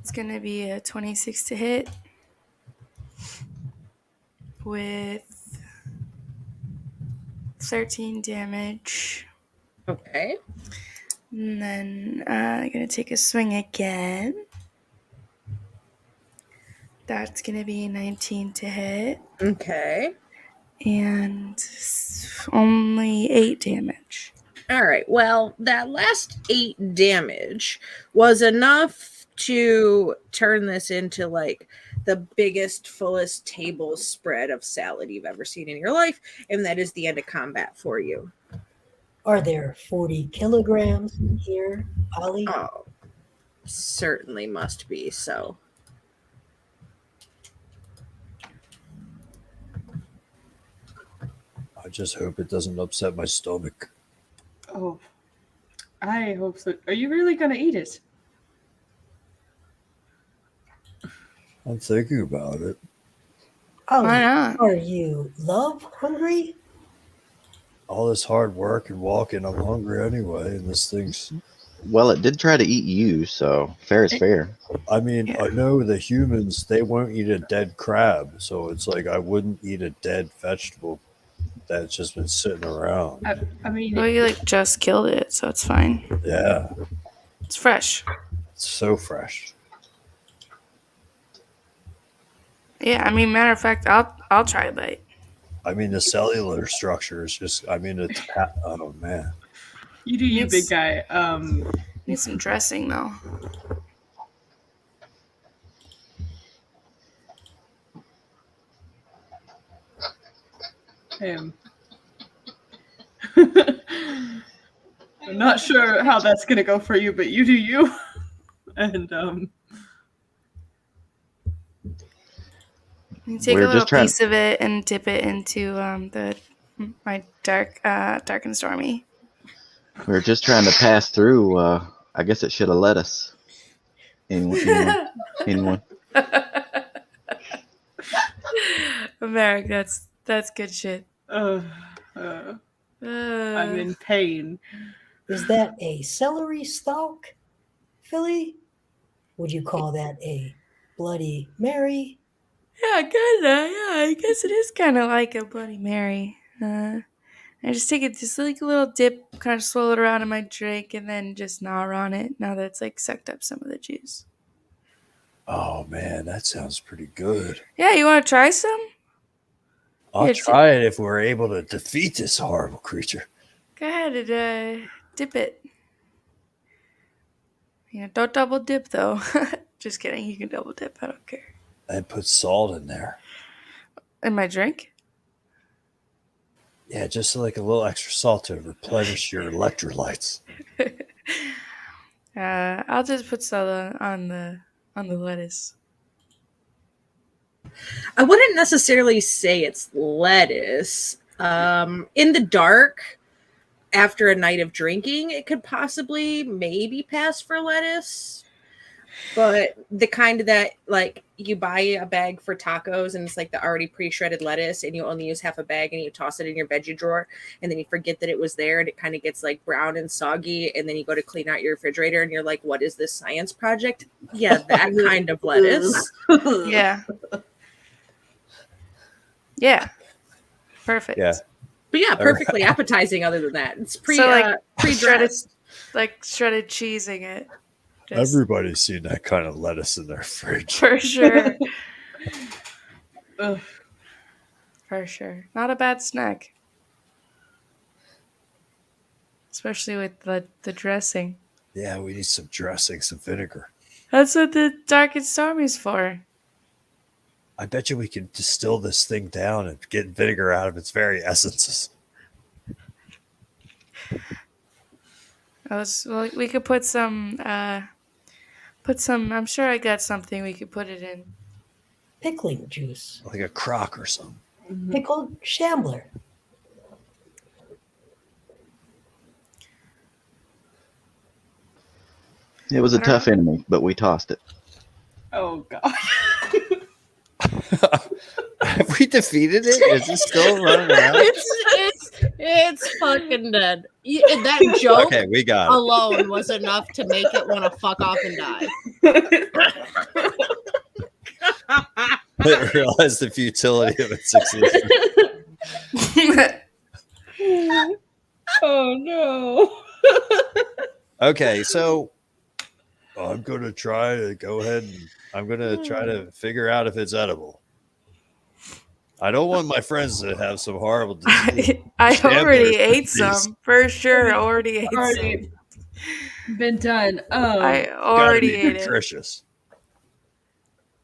It's going to be a 26 to hit with 13 damage. Okay. And then I'm going to take a swing again. That's going to be 19 to hit. Okay. And only 8 damage. All right. Well, that last 8 damage was enough to turn this into like the biggest, fullest table spread of salad you've ever seen in your life. And that is the end of combat for you. Are there 40 kilograms here, Ollie? Oh, certainly must be so. I just hope it doesn't upset my stomach. Oh, I hope so. Are you really gonna eat it? I'm thinking about it. Ollie, Why not? are you love hungry? All this hard work and walking, I'm hungry anyway, and this thing's... Well, it did try to eat you, so fair is fair. I mean, I know the humans, they won't eat a dead crab, so it's like I wouldn't eat a dead vegetable that's just been sitting around. I mean, Well, you just killed it, so it's fine. Yeah, It's fresh. it's so fresh. Yeah, I mean, matter of fact, I'll try a bite. I mean, the cellular structure is just, I mean, it's, oh man. you do you, big guy. Need some dressing though. I'm not sure how that's gonna go for you, but you do you. And You take We're a little just trying- piece of it and dip it into my dark and stormy. We were just trying to pass through. I guess it should have let us. Anyone? Merrick, that's good shit. I'm in pain. Is that a celery stalk, Philly? Would you call that a Bloody Mary? Yeah, kinda. Yeah, I guess it is kind of like a Bloody Mary. I just take it, just like a little dip, kind of swirl it around in my drink, and then just gnaw on it. Now that it's like sucked up some of the juice. Oh man, that sounds pretty good. Yeah, you want to try some? I'll Here, try it if we're able to defeat this horrible creature. Go ahead and dip it. Yeah, don't double dip though. Just kidding. You can double dip. I don't care. And put salt in there. In my drink? Yeah, just like a little extra salt to replenish your electrolytes. I'll just put salt on the lettuce. I wouldn't necessarily say it's lettuce. In the dark, after a night of drinking, it could possibly maybe pass for lettuce. But the kind that, like, you buy a bag for tacos and it's like the already pre-shredded lettuce and you only use half a bag and you toss it in your veggie drawer and then you forget that it was there and it kind of gets like brown and soggy and then you go to clean out your refrigerator and you're like, what is this science project? Yeah, that kind of lettuce. Yeah. Yeah. Perfect. Yeah. But yeah, perfectly appetizing other than that. It's shredded, pre-dressed. like shredded cheesing it. Everybody's seen that kind of lettuce in their fridge. For sure. For sure. Not a bad snack. Especially with the dressing. Yeah, we need some dressing, some vinegar. That's what the dark and stormy's for. I bet you we can distill this thing down and get vinegar out of its very essences. Well, we could put some. I'm sure I got something we could put it in. Pickling juice. Like a crock or something. Pickled shambler. It was a tough enemy, but we tossed it. Oh god. Have we defeated it? Is it still running around? It's fucking dead. That joke Okay, we got it. alone was enough to make it want to fuck off and die. I realized the futility of its existence. Oh no. Okay, so I'm going to try to go ahead and I'm going to try to figure out if it's edible. I don't want my friends to have some horrible disease. I already Shambler ate disease. some. For sure, already ate some. Already been done. I Gotta already be ate it. nutritious.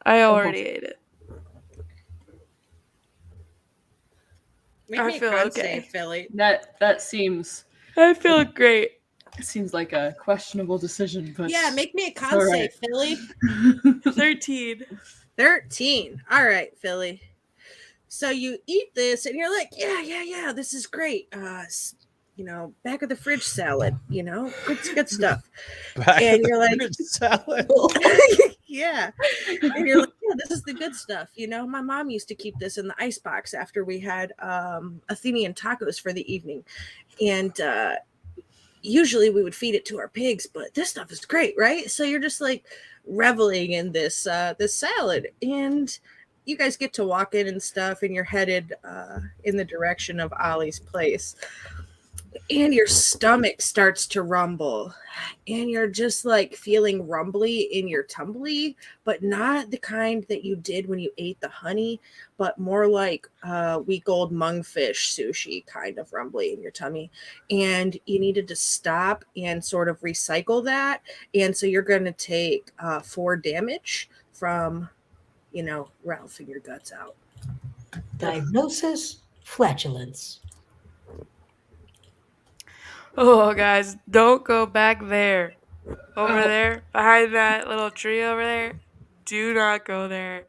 I already ate it. Make I me a feel con okay. save, Philly. that seems I feel great. like a questionable decision, but Yeah, make me a con all save, right. Philly. 13. 13. All right, Philly. So you eat this and you're like, yeah, this is great. Back of the fridge salad, good stuff. And you're like, salad. yeah. And you're like, yeah, this is the good stuff. My mom used to keep this in the icebox after we had Athenian tacos for the evening. And usually we would feed it to our pigs, but this stuff is great, right? So you're just like reveling in this salad. And you guys get to walk in and stuff, and you're headed in the direction of Ollie's place. And your stomach starts to rumble, and you're just like feeling rumbly in your tumbly, but not the kind that you did when you ate the honey, but more like week old mungfish sushi kind of rumbly in your tummy. And you needed to stop and sort of recycle that. And so you're going to take 4 damage from, Ralphing your guts out. Diagnosis, flatulence. Oh, guys, don't go back there. Over there, behind that little tree over there. Do not go there.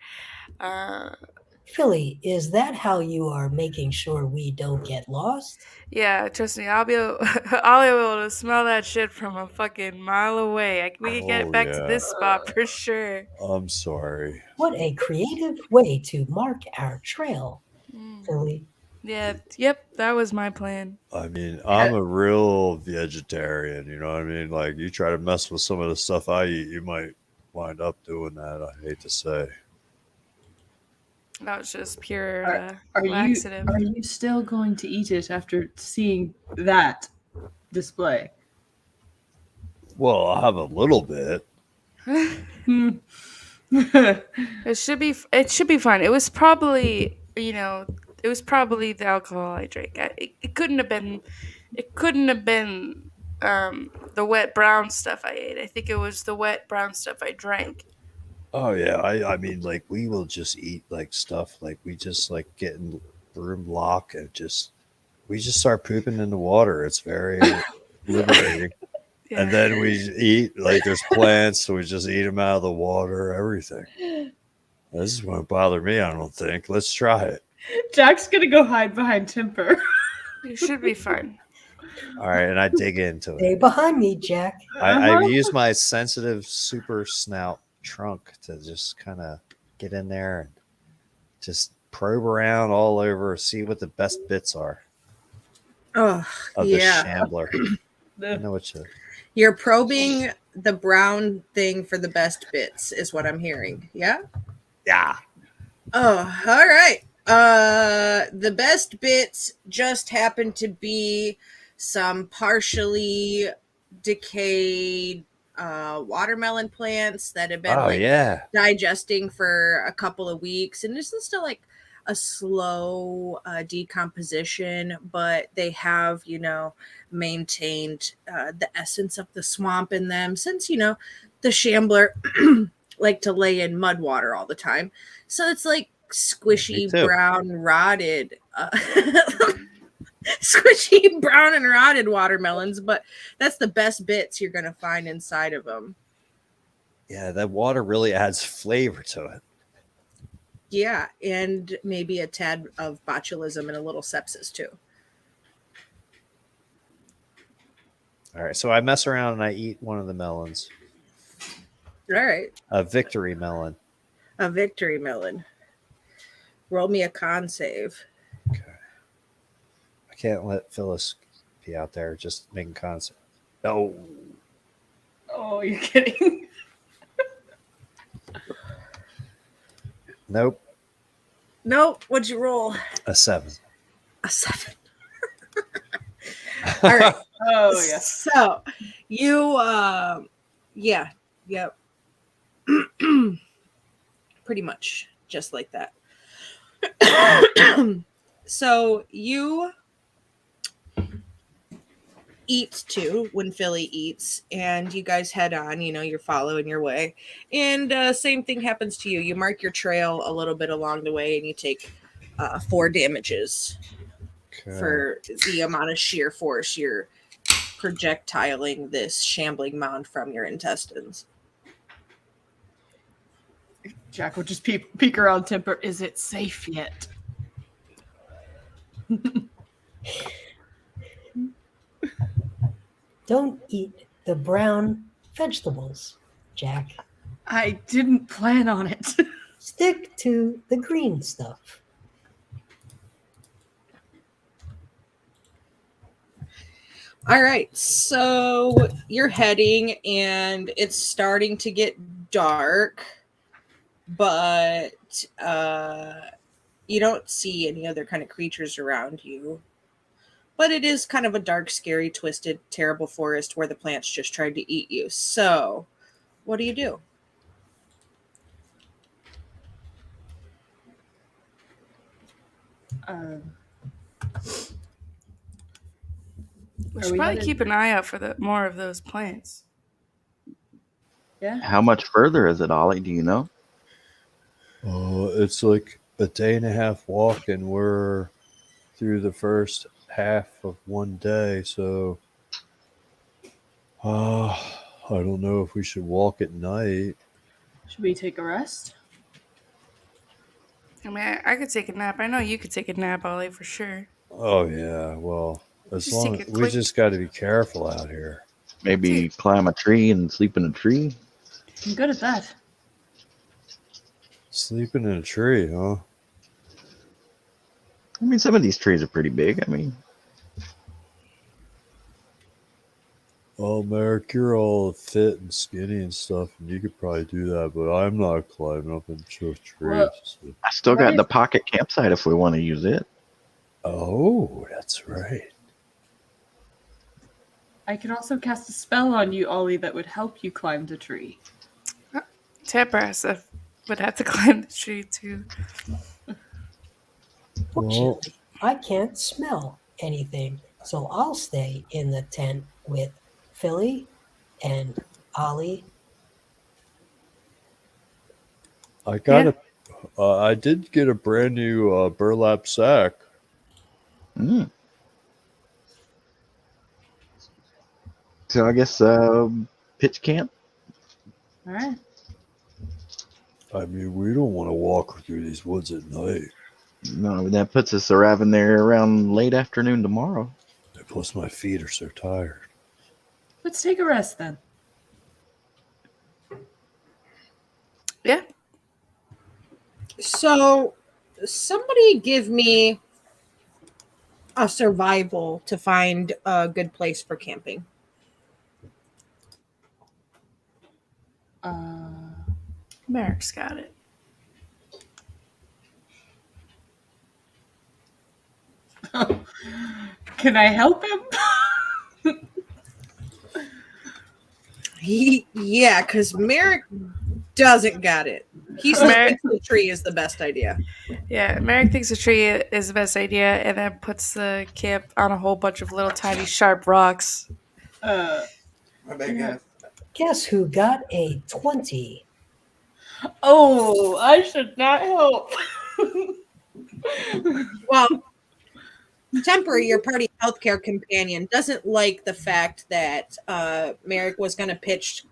Philly, is that how you are making sure we don't get lost? Yeah, trust me, I'll be able, I'll be able to smell that shit from a fucking mile away. We can get Oh back to yeah. this spot for sure. I'm sorry. What a creative way to mark our trail, Mm. Philly. Yeah, yep, that was my plan. I mean, I'm a real vegetarian, you know what I mean? Like, you try to mess with some of the stuff I eat, you might wind up doing that, I hate to say. That was just pure Are laxative. you still going to eat it after seeing that display? Well, I'll have a little bit. Hmm. It should be fine. It was probably, it was probably the alcohol I drank. It couldn't have been the wet brown stuff I ate. I think it was the wet brown stuff I drank. Oh yeah, I mean, like, we will just eat like stuff, like we just like get in room lock and we just start pooping in the water. It's very liberating. Yeah. And then we eat, like, there's plants, so we just eat them out of the water, everything. This won't bother me, I don't think. Let's try it. Jack's gonna go hide behind Timper. It should be fine. All right, and I dig into Stay it. behind me, Jack. I use my sensitive super snout trunk to just kind of get in there and just probe around all over, see what the best bits are Oh, of yeah. the shambler. I know what you. You're probing the brown thing for the best bits, is what I'm hearing. Yeah? Yeah. Oh, all right. The best bits just happen to be some partially decayed watermelon plants that have been Oh yeah. digesting for a couple of weeks, and this is still like a slow decomposition, but they have maintained the essence of the swamp in them, since the shambler like to lay in mud water all the time, so it's like squishy too. brown rotted squishy brown and rotted watermelons, but that's the best bits you're gonna find inside of them. Yeah, that water really adds flavor to it. Yeah, and maybe a tad of botulism and a little sepsis too. All right, so I mess around and I eat one of the melons, All right, a victory melon. a victory melon. Roll me a con save. I can't let Phyllis be out there just making concept. No, Oh, you're kidding. nope, Nope. What'd you roll? a 7. A 7. All right. Oh yes. So you, yep. Pretty much just like that. So you eat too when Philly eats, and you guys head on, you're following your way. And same thing happens to you. You mark your trail a little bit along the way, and you take 4 damages for the amount of sheer force you're projectiling this shambling mound from your intestines. Jack will just peek around Timper. Is it safe yet? Don't eat the brown vegetables, Jack. I didn't plan on it. Stick to the green stuff. All right, so you're heading, and it's starting to get dark, but you don't see any other kind of creatures around you. But it is kind of a dark, scary, twisted, terrible forest where the plants just tried to eat you. So, what do you do? We should probably keep an eye out for more of those plants. Yeah. How much further is it, Ollie? Do you know? It's like a day and a half walk, and we're through the first half of one day. So, I don't know if we should walk at night. Should we take a rest? I mean, I could take a nap. I know you could take a nap, Ollie, for sure. Oh yeah. Well, as Just long take a we quick. just got to be careful out here. Maybe climb a tree and sleep in a tree. I'm good at that. Sleeping in a tree, huh? I mean, some of these trees are pretty big. I mean, Well, Merrick, you're all fit and skinny and stuff, and you could probably do that, but I'm not climbing up into trees. Well- I still What got if- the pocket campsite if we want to use it. Oh, that's right. I can also cast a spell on you, Ollie, that would help you climb the tree. Temper would have to climb the tree too. Fortunately, I can't smell anything, so I'll stay in the tent with Philly and Ollie. I got I did get a brand new burlap sack. Mm. So I guess pitch camp. All right. I mean, we don't want to walk through these woods at night. No, that puts us arriving there around late afternoon tomorrow. Plus, my feet are so tired. Let's take a rest then. Yeah. So, somebody give me a survival to find a good place for camping. Merrick's got it. Can I help him? Yeah, because Merrick doesn't got it. He still Merrick- thinks the tree is the best idea. Yeah, Merrick thinks a tree is the best idea, and then puts the camp on a whole bunch of little tiny sharp rocks. Guess who got a 20? Oh, I should not help. Well, Temper, your party healthcare companion, doesn't like the fact that Merrick was going to pitch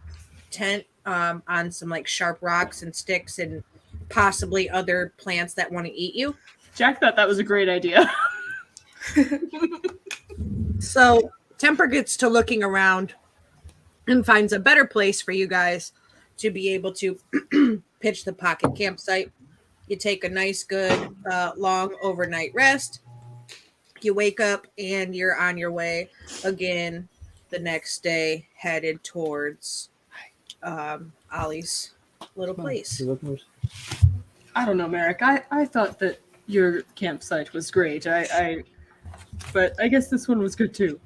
tent on some like sharp rocks and sticks and possibly other plants that want to eat you. Jack thought that was a great idea. So Temper gets to looking around and finds a better place for you guys to be able to pitch the pocket campsite. You take a nice, good, long overnight rest. You wake up and you're on your way again the next day, headed towards Ollie's little place. I don't know, Merrick. I thought that your campsite was great. But I guess this one was good too.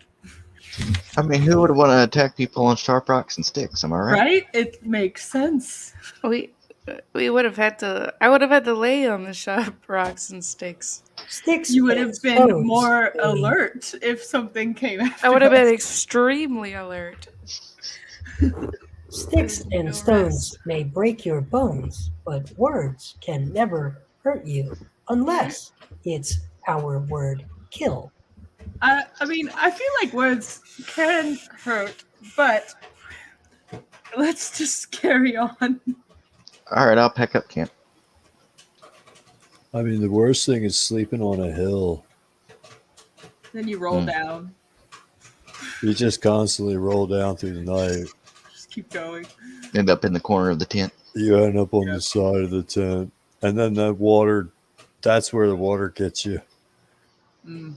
I mean, who would want to attack people on sharp rocks and sticks? Am I right? Right? It makes sense. We would have had to. I would have had to lay on the sharp rocks and sticks. Sticks You would and have been stones, more Philly. alert if something came after I would have been us. extremely alert. Sticks No and stones rest. may break your bones, but words can never hurt you unless it's our word kill. I mean, I feel like words can hurt, but let's just carry on. All right, I'll pack up camp. I mean, the worst thing is sleeping on a hill. Then you roll down. You just constantly roll down through the night. Just keep going. End up in the corner of the tent. You end up on the side of the tent. And then that water, that's where the water gets you. Mm.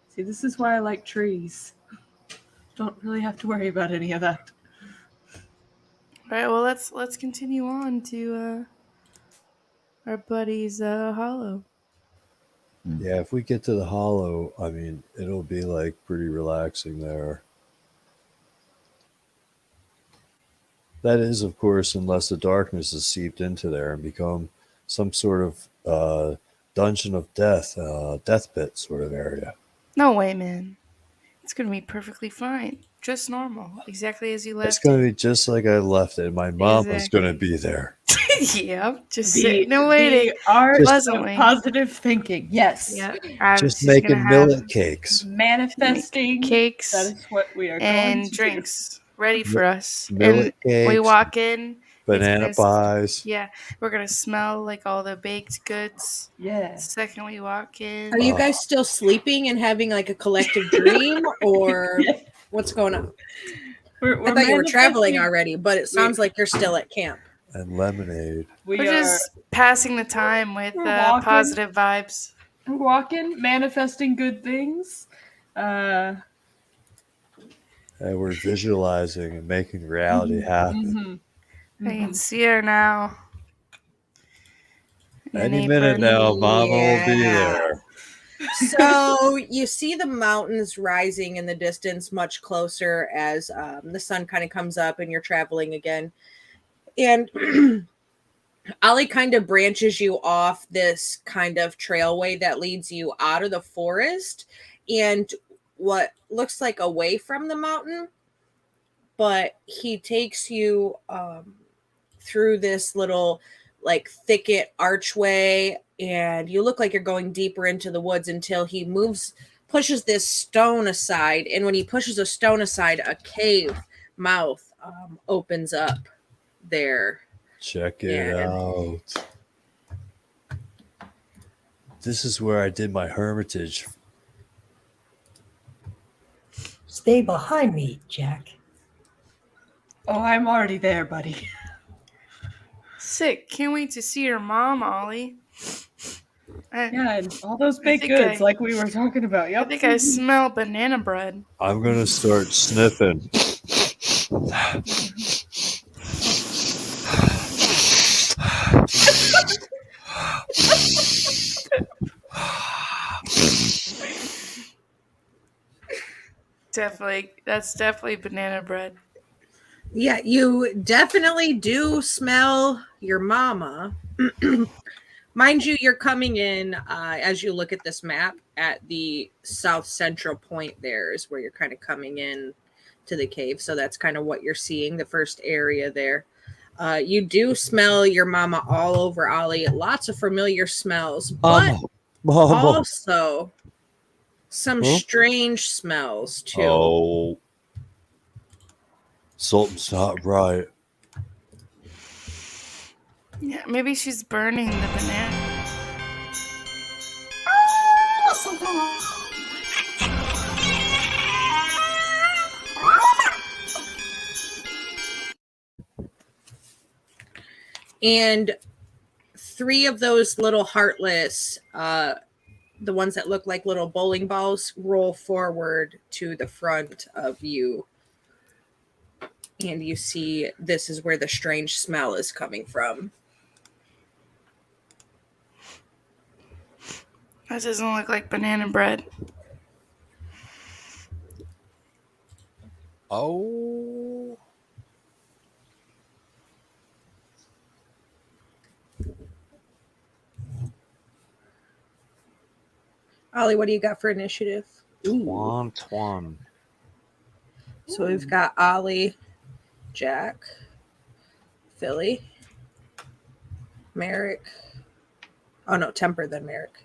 See, this is why I like trees. Don't really have to worry about any of that. All right. Well, let's continue on to our buddy's hollow. Yeah, if we get to the hollow, I mean, it'll be like pretty relaxing there. That is, of course, unless the darkness is seeped into there and become some sort of dungeon of death, death pit sort of area. No way, man. It's gonna be perfectly fine, just normal, exactly as you left. It's going to be just like I left it. My mom is going to be there. Yeah, just sitting and waiting. The art Pleasantly. of positive thinking. Yes. Yeah, I'm Just gonna making have millet cakes. Manifesting cakes That is what we are going and to drinks ready for us. Millet And we cakes. walk in, Banana It's- pies. Yeah, we're gonna smell like all the baked goods Yeah. the second we walk in. Are you guys still sleeping and having like a collective dream, or what's going on? We're I thought you were traveling manifesting- already, but it sounds like you're still at camp. And lemonade. We We're are just passing the time with We're walking. positive vibes. walking, manifesting good things. And we're visualizing and making reality happen. mhm. I can see her now. In an Any minute apron. now, Mama will be Yeah. there. So you see the mountains rising in the distance much closer as the sun kind of comes up and you're traveling again. And Ollie kind of branches you off this kind of trailway that leads you out of the forest and what looks like away from the mountain. But he takes you through this little like thicket archway, and you look like you're going deeper into the woods until he pushes this stone aside. And when he pushes a stone aside, a cave mouth opens up there. Check it Yeah. out. This is where I did my hermitage. Stay behind me, Jack. Oh, I'm already there, buddy. Sick. Can't wait to see your mom, Ollie. Yeah, and all those baked think goods I- like we were talking about. I Yep. think I smell banana bread. I'm going to start sniffing. That's definitely banana bread. Yeah, you definitely do smell your mama. Mind you, you're coming in as you look at this map at the south central point. There is where you're kind of coming in to the cave. So that's kind of what you're seeing, the first area there. You do smell your mama all over, Ollie. Lots of familiar smells, but Mama. also some Huh? strange smells too. Oh. Something's not right. Yeah, maybe she's burning the banana. And 3 of those little heartless, the ones that look like little bowling balls, roll forward to the front of you. And you see this is where the strange smell is coming from. That doesn't look like banana bread. Oh. Ollie, what do you got for initiative? Twan. So we've got Ollie, Jack, Philly, Merrick. Oh no, Temper then Merrick.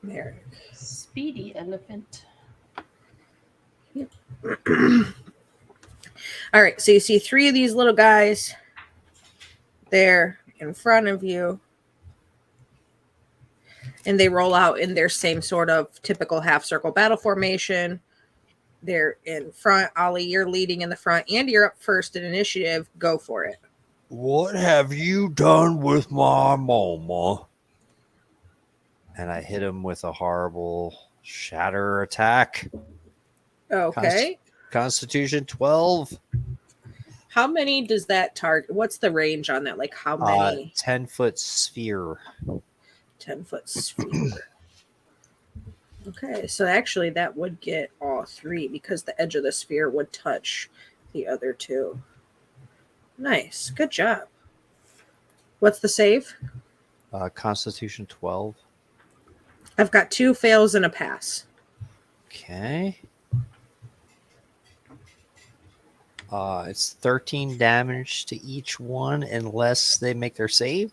Merrick. Speedy elephant. All right, so you see 3 of these little guys there in front of you. And they roll out in their same sort of typical half circle battle formation. They're in front. Ollie, you're leading in the front, and you're up first in initiative. Go for it. What have you done with my mama? And I hit him with a horrible shatter attack. Okay. Constitution 12. How many does that target? What's the range on that? Like how many? 10-foot sphere. 10-foot sphere. Okay, so actually that would get all 3 because the edge of the sphere would touch the other 2. Nice. Good job. What's the save? Constitution 12. I've got 2 fails and a pass. Okay. It's 13 damage to each one unless they make their save.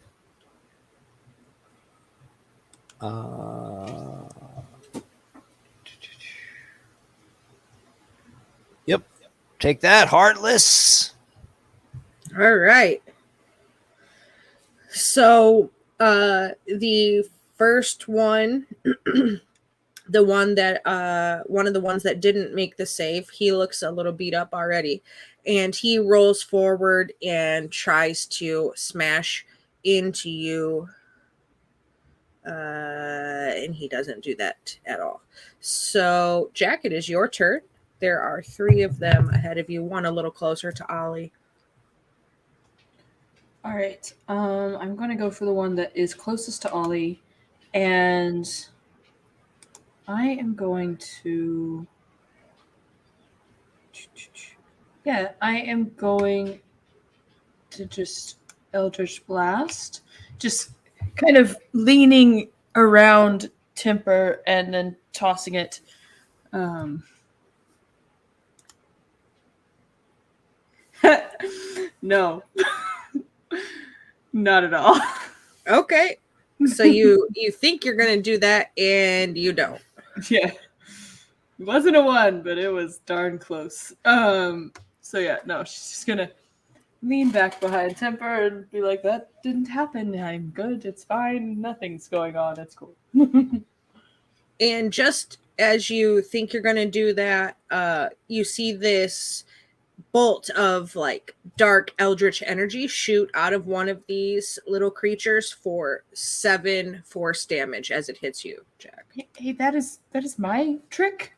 Yep. Take that, Heartless. All right. So the first one, the one that one of the ones that didn't make the save, he looks a little beat up already, and he rolls forward and tries to smash into you. And he doesn't do that at all. So, Jack, it is your turn. There are 3 of them ahead of you, one a little closer to Ollie. All right. I'm going to go for the one that is closest to Ollie, and I am going to. Yeah, I am going to just Eldritch Blast, just kind of leaning around Temper and then tossing it. No, not at all. Okay. So you think you're going to do that and you don't. Yeah. It wasn't a 1, but it was darn close. So yeah, no, she's just gonna lean back behind Temper and be like, that didn't happen. I'm good. It's fine. Nothing's going on. It's cool. And just as you think you're going to do that, you see this bolt of like dark eldritch energy shoot out of one of these little creatures for 7 force damage as it hits you, Jack. Hey, that is my trick.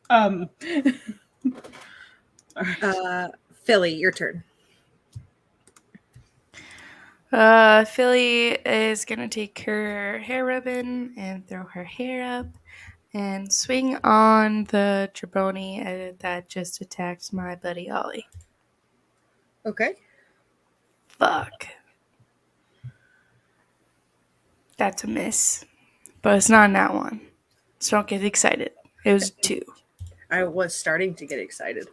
Philly, your turn. Philly is gonna take her hair ribbon and throw her hair up and swing on the Triboni that just attacked my buddy Ollie. Okay. Fuck. That's a miss. But it's not in that one. So don't get excited. It was 2. I was starting to get excited.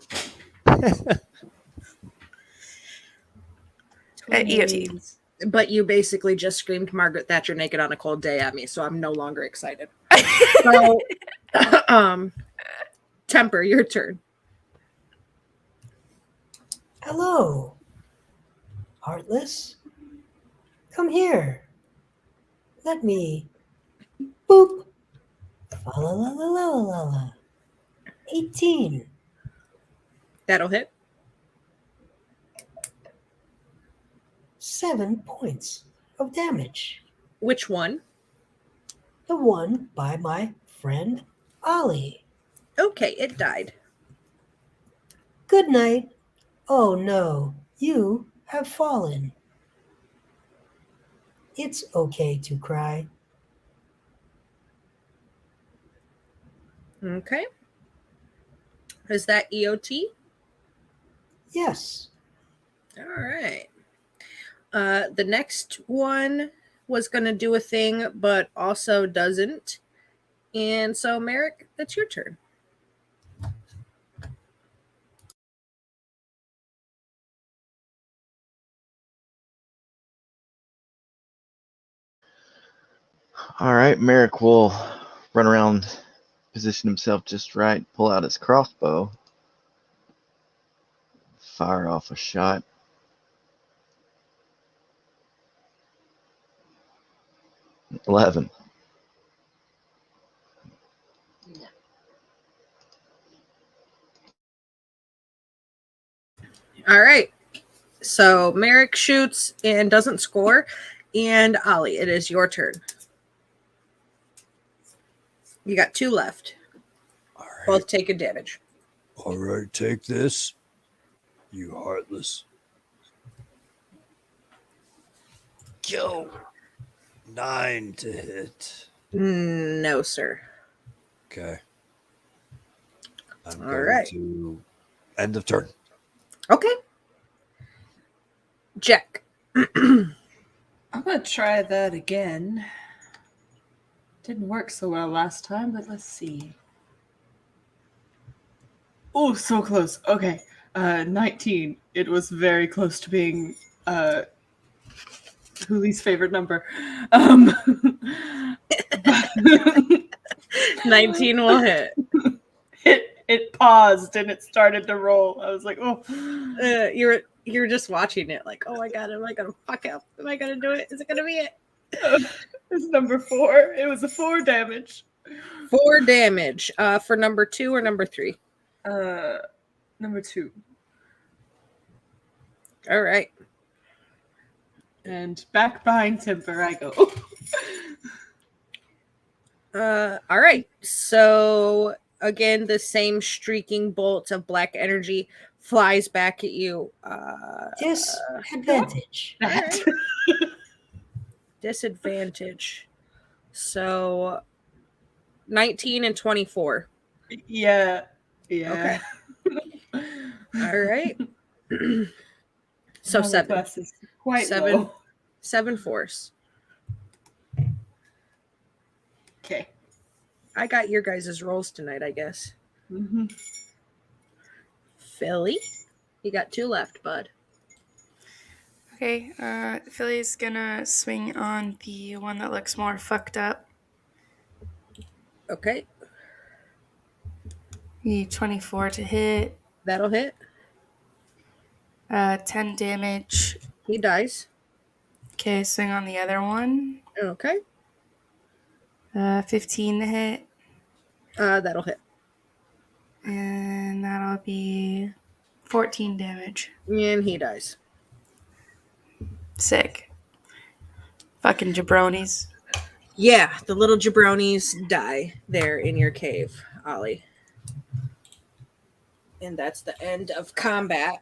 EOT. But you basically just screamed Margaret Thatcher naked on a cold day at me, so I'm no longer excited. So, Temper, your turn. Hello, Heartless. Come here. Let me. Boop. Fa la la la la la la. 18. That'll hit. 7 points of damage. Which one? The one by my friend Ollie. Okay, it died. Good night. Oh no, you have fallen. It's okay to cry. Okay. Is that EOT? Yes. All right. The next one was going to do a thing, but also doesn't. And so, Merrick, that's your turn. All right, Merrick will run around, position himself just right, pull out his crossbow, fire off a shot. $11. All right. So Merrick shoots and doesn't score. And Ollie, it is your turn. You got 2 left. All right. Both taking damage. All right, take this, you heartless. Go. 9 to hit. No, sir. Okay. I'm All going right. to end of turn. Okay. Jack. I'm gonna try that again. Didn't work so well last time, but let's see. Oh, so close. Okay. 19. It was very close to being Hoolie's favorite number. 19 will hit. Hit it paused and it started to roll. I was like, oh. You're just watching it like, oh my god, am I gonna fuck up? Am I gonna do it? Is it gonna be it? It's number 4. It was a 4 damage. 4 damage. For number 2 or number 3? Number 2. All right. And back behind Timber I go. All right. So again, the same streaking bolt of black energy flies back at you. Disadvantage. That. Disadvantage. So 19 and 24. Yeah. Okay. All right. So Now the 7. class is quite 7. low. 7 force. Okay. I got your guys' rolls tonight, I guess. Mm-hmm. Philly, you got 2 left, bud. Okay, Philly's gonna swing on the one that looks more fucked up. Okay, The 24 to hit. that'll hit. 10 damage. He dies. Okay, swing on the other one. Okay, 15 to hit. that'll hit. And that'll be 14 damage. And he dies. Sick. Fucking jabronis. Yeah, the little jabronis die there in your cave, Ollie. And that's the end of combat.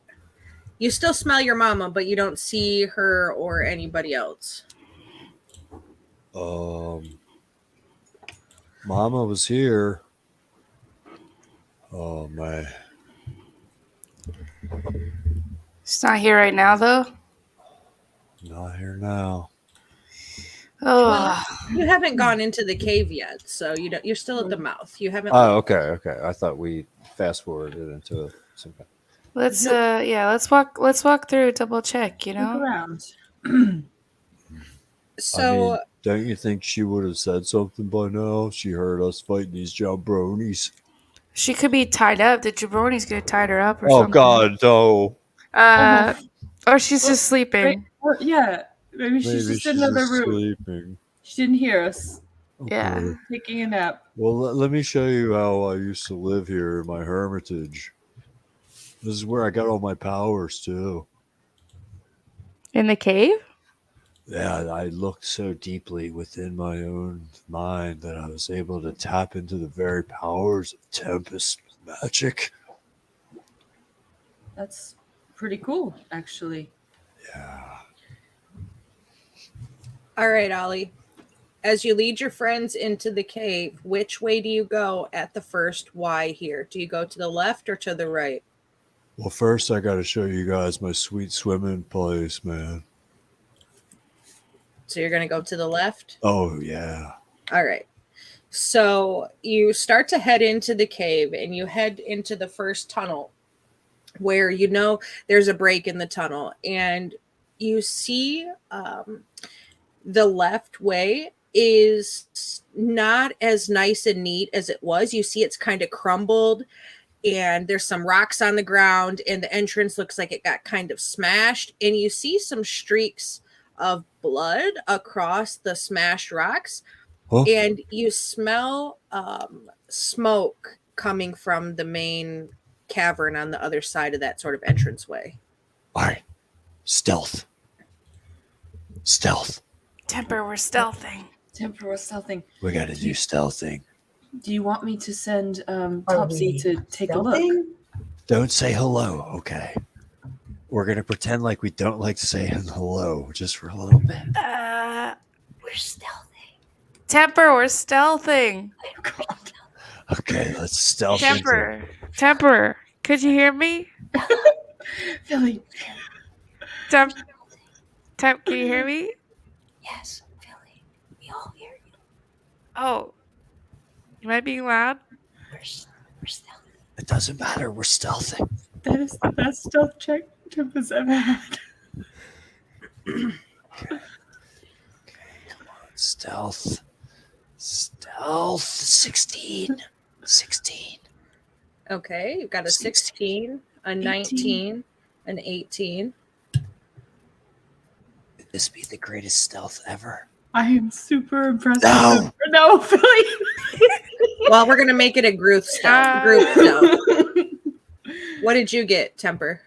You still smell your mama, but you don't see her or anybody else. Mama was here. Oh my. She's not here right now, though. Not here now. Oh, You haven't gone into the cave yet, so you don't. You're still at the mouth. You haven't. Oh, okay. I thought we fast forwarded into some. let's let's walk through, double check. You Look know, around. So I mean, don't you think she would have said something by now? She heard us fighting these jabronis. she could be tied up. The jabroni's gonna tie her up or Oh something. God, no! Or she's just sleeping. Or, yeah. Maybe she's just in another just room. sleeping. She didn't hear us Yeah. Okay. taking a nap. Well, let me show you how I used to live here in my hermitage. This is where I got all my powers too. In the cave? Yeah, I looked so deeply within my own mind that I was able to tap into the very powers of Tempest magic. That's pretty cool, actually. Yeah. all right, Ollie. As you lead your friends into the cave, which way do you go at the first Y here? Do you go to the left or to the right? Well, first I got to show you guys my sweet swimming place, man. So you're going to go to the left? Oh, yeah. All right. So you start to head into the cave and you head into the first tunnel where you know there's a break in the tunnel, and you see the left way is not as nice and neat as it was. You see it's kind of crumbled and there's some rocks on the ground, and the entrance looks like it got kind of smashed, and you see some streaks of blood across the smashed rocks. Huh? And you smell smoke coming from the main cavern on the other side of that sort of entranceway. All right. Stealth. Temper, we're stealthing. Temper was stealthing. We got to do stealthing. Do you want me to send Are Topsy we to take a look? stealthing? Don't say hello, okay? We're going to pretend like we don't like saying hello just for a little bit. We're stealthing. Temper, we're stealthing. Okay, let's stealth. into- Temper, could you hear me? Philly. Temp, can you hear me? Yes, Philly. We all hear you. Oh, am I being loud? We're stealthing. It doesn't matter. We're stealthing. That is the best stealth check Temper's ever had. Stealth. 16. Okay, you've got a 16, 16, a 19, an 18. Could this be the greatest stealth ever? I am super impressed. No! No, Philly. Well, we're gonna make it a group stealth. Group stealth. What did you get, Temper?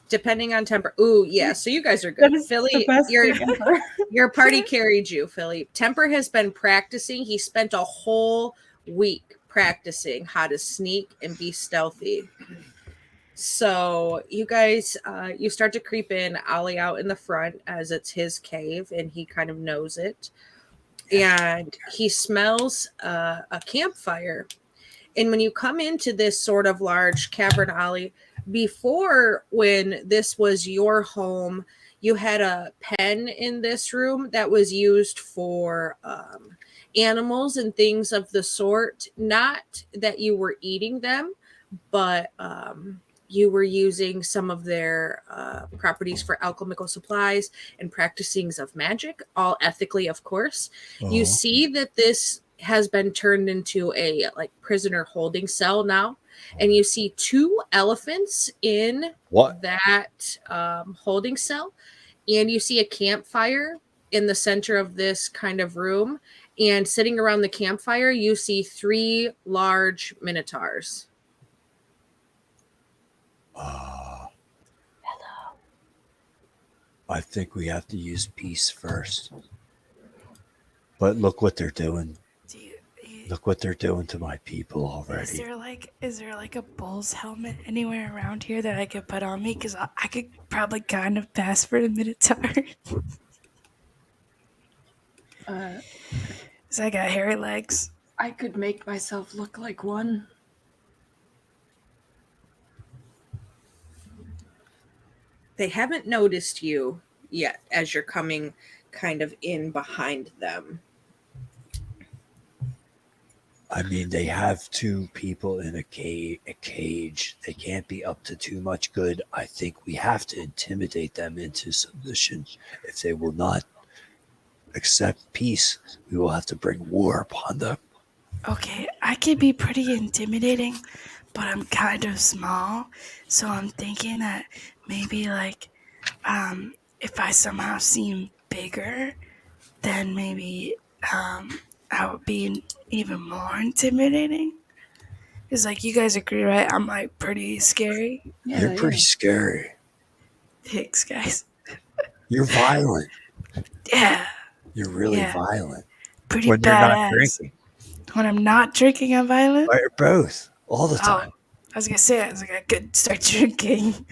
Depending on temper. Ooh, yeah. So you guys are good. That is Philly, the best thing ever. your party carried you, Philly. Temper has been practicing. He spent a whole week practicing how to sneak and be stealthy. So you guys, you start to creep in, Ollie out in the front as it's his cave and he kind of knows it. And he smells a campfire. And when you come into this sort of large cavern, Ollie, before when this was your home, you had a pen in this room that was used for animals and things of the sort. Not that you were eating them, but you were using some of their properties for alchemical supplies and practicings of magic, all ethically, of course. You see that this has been turned into a like prisoner holding cell now, and you see 2 elephants in that holding cell, and you see a campfire in the center of this kind of room, and sitting around the campfire you see 3 large minotaurs. Hello. I think we have to use peace first. But look what they're doing. Look what they're doing to my people already. Is there like a bull's helmet anywhere around here that I could put on me? Because I could probably kind of pass for a minotaur. Because I got hairy legs. I could make myself look like one. They haven't noticed you yet as you're coming kind of in behind them. I mean, they have 2 people in a cage. They can't be up to too much good. I think we have to intimidate them into submission. If they will not accept peace, we will have to bring war upon them. Okay, I could be pretty intimidating, but I'm kind of small. So I'm thinking that maybe like if I somehow seem bigger, then maybe I would be even more intimidating. Because like you guys agree, right? I'm like pretty scary. Yeah, You're pretty scary. Thanks, guys. You're violent. Yeah, You're really Yeah. violent. pretty When you're badass. not drinking. When I'm not drinking, I'm violent. Or both. All the Oh, time. I was gonna say, I was like, I could start drinking.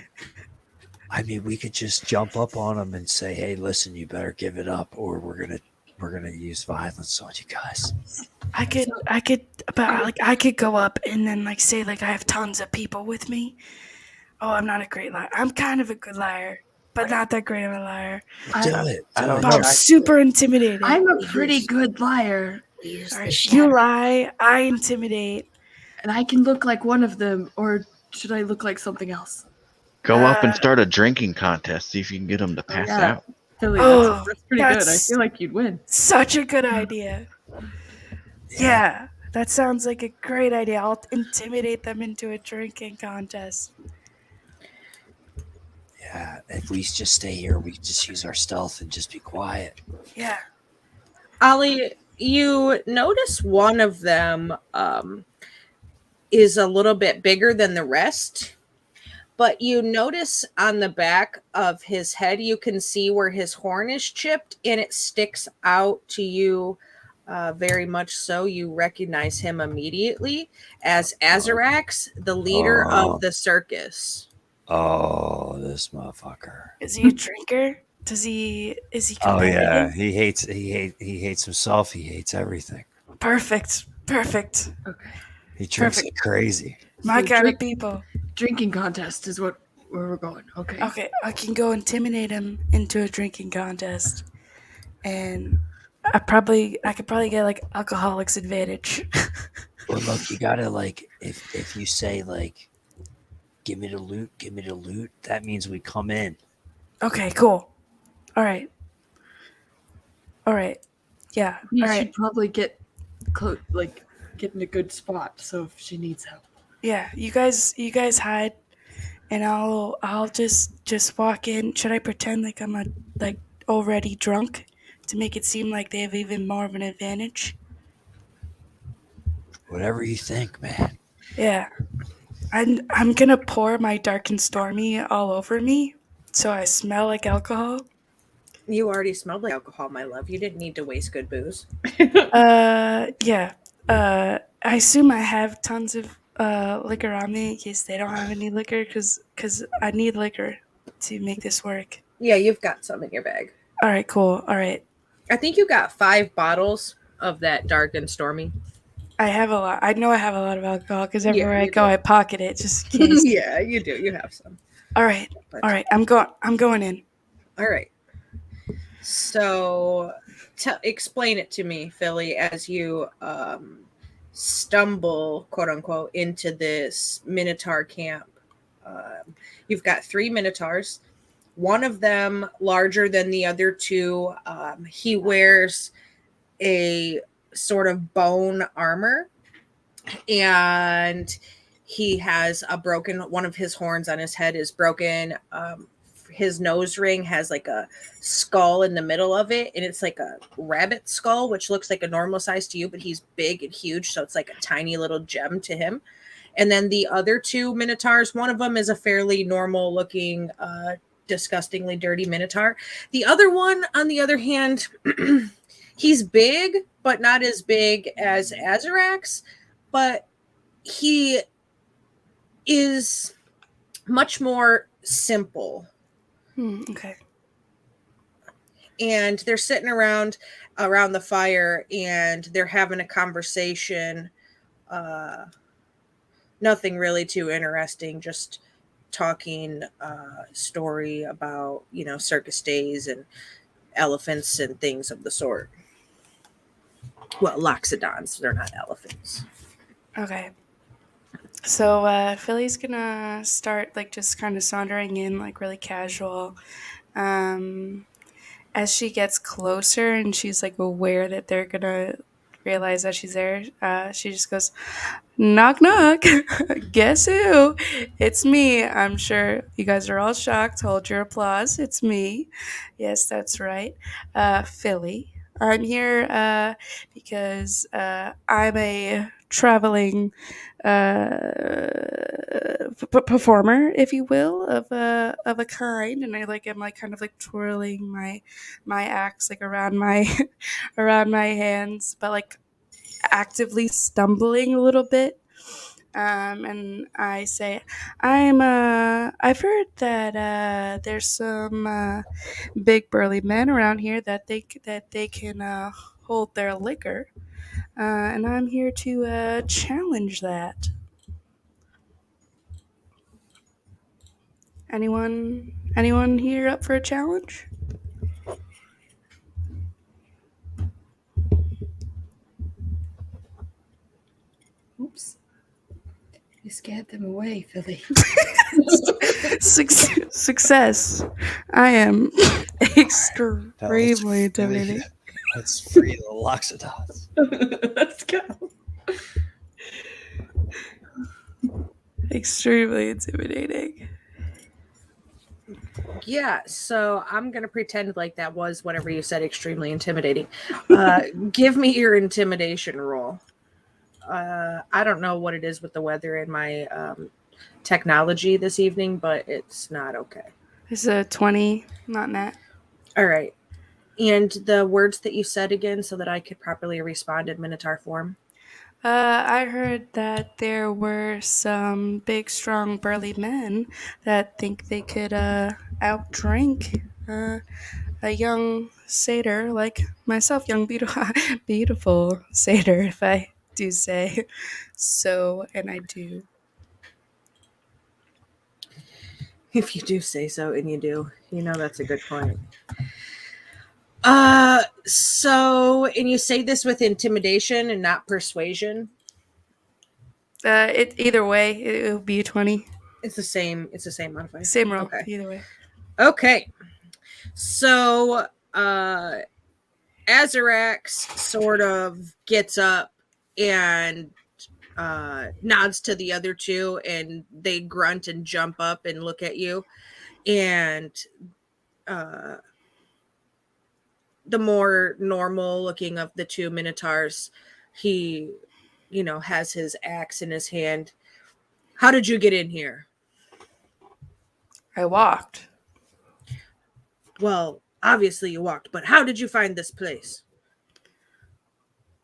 I mean, we could just jump up on them and say, "Hey, listen, you better give it up, or we're gonna use violence on you guys." I could, but like I could go up and then like say like I have tons of people with me. Oh, I'm not a great liar. I'm kind of a good liar, but not that great of a liar. Do it. I don't But I'm super intimidating. I'm a pretty good liar, We use All the right, shadow. you lie, I intimidate. and I can look like one of them, or should I look like something else? Go up and start a drinking contest. See if you can get them to pass Yeah. out. Philly, Oh, that's pretty good. I that's- feel like you'd win. Such a good idea. Yeah, that sounds like a great idea. I'll intimidate them into a drinking contest. Yeah. If we just stay here, we just use our stealth and just be quiet. Yeah. Ollie, you notice one of them is a little bit bigger than the rest, but you notice on the back of his head, you can see where his horn is chipped and it sticks out to you very much so. You recognize him immediately as Azarax, the leader of the circus. Oh, this motherfucker. Is he a drinker? Is he Oh yeah, competitive? he hates himself. He hates everything. Perfect. Okay. He drinks Perfect. like crazy. My So kind drink- of people. Drinking contest is where we're going. Okay. Okay, I can go intimidate him into a drinking contest. And I could probably get like alcoholics advantage. Well, look, you gotta like if you say like, give me the loot. That means we come in. Okay, cool. All right. Yeah. We All should right. probably get like get in a good spot. So if she needs help, Yeah, you guys hide, and I'll just walk in. Should I pretend like I'm like already drunk to make it seem like they have even more of an advantage? Whatever you think, man. Yeah, I'm gonna pour my dark and stormy all over me, so I smell like alcohol. You already smelled like alcohol, my love. You didn't need to waste good booze. Yeah. I assume I have tons of liquor on me in case they don't have any liquor, because I need liquor to make this work. Yeah, you've got some in your bag. All right, cool. All right. I think you got 5 bottles of that dark and stormy. I have a lot. I know I have a lot of alcohol because everywhere I you go, do. I pocket it just in case. Yeah, you do. You have some. All right. But- All right. I'm going in. All right. So, explain it to me, Philly, as you stumble, quote unquote, into this Minotaur camp. You've got 3 Minotaurs. One of them larger than the other 2. He wears a sort of bone armor, and he has a broken, one of his horns on his head is broken. His nose ring has like a skull in the middle of it, and it's like a rabbit skull, which looks like a normal size to you, but he's big and huge, so it's like a tiny little gem to him. And then the other 2 Minotaurs, one of them is a fairly normal looking, disgustingly dirty Minotaur. The other one, on the other hand, he's big, but not as big as Azarax, but he is much more simple. Okay. And they're sitting around the fire, and they're having a conversation. Nothing really too interesting, just talking story about, circus days and elephants and things of the sort. Well, loxodons, they're not elephants. Okay. So Philly's gonna start like just kind of sauntering in, like really casual. As she gets closer and she's like aware that they're gonna realize that she's there, she just goes, "Knock knock, guess who? It's me. I'm sure you guys are all shocked. Hold your applause. It's me. Yes, that's right. Philly. I'm here because I'm a traveling performer, if you will, of a kind, and I'm like kind of like twirling my axe like around my around my hands, but like actively stumbling a little bit. And I say, I've heard that there's some big burly men around here that they can hold their liquor, and I'm here to challenge that. Anyone here up for a challenge? oops, you scared them away, Philly. Success. I am extremely intimidating. Let's free the loxodons. Let's go. Extremely intimidating. Yeah, so I'm going to pretend like that was whatever you said, extremely intimidating. Give me your intimidation roll. I don't know what it is with the weather and my technology this evening, but it's not okay. It's a 20, not net. All right. And the words that you said again so that I could properly respond in Minotaur form. I heard that there were some big, strong, burly men that think they could outdrink a young satyr like myself, young, beautiful satyr, if I do say so, and I do. If you do say so, and you do, that's a good point. So, and you say this with intimidation and not persuasion? Either way, it will be a 20. It's the same modifier. Same roll, Okay. either way. Okay. So, Azarax sort of gets up and nods to the other two, and they grunt and jump up and look at you. And the more normal looking of the two minotaurs, he, has his axe in his hand. How did you get in here? I walked. Well, obviously you walked, but how did you find this place?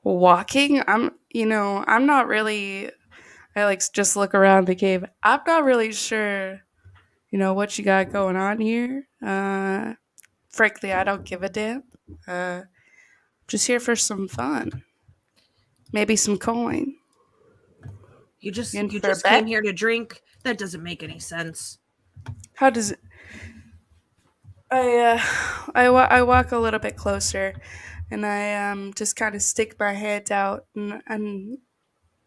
Walking? I'm not really. I just look around the cave. I'm not really sure, what you got going on here. Frankly, I don't give a damn. Just here for some fun. Maybe some coin. You just In you for a just came bet? here to drink? That doesn't make any sense. How does it? I walk a little bit closer, and I just kind of stick my hand out, and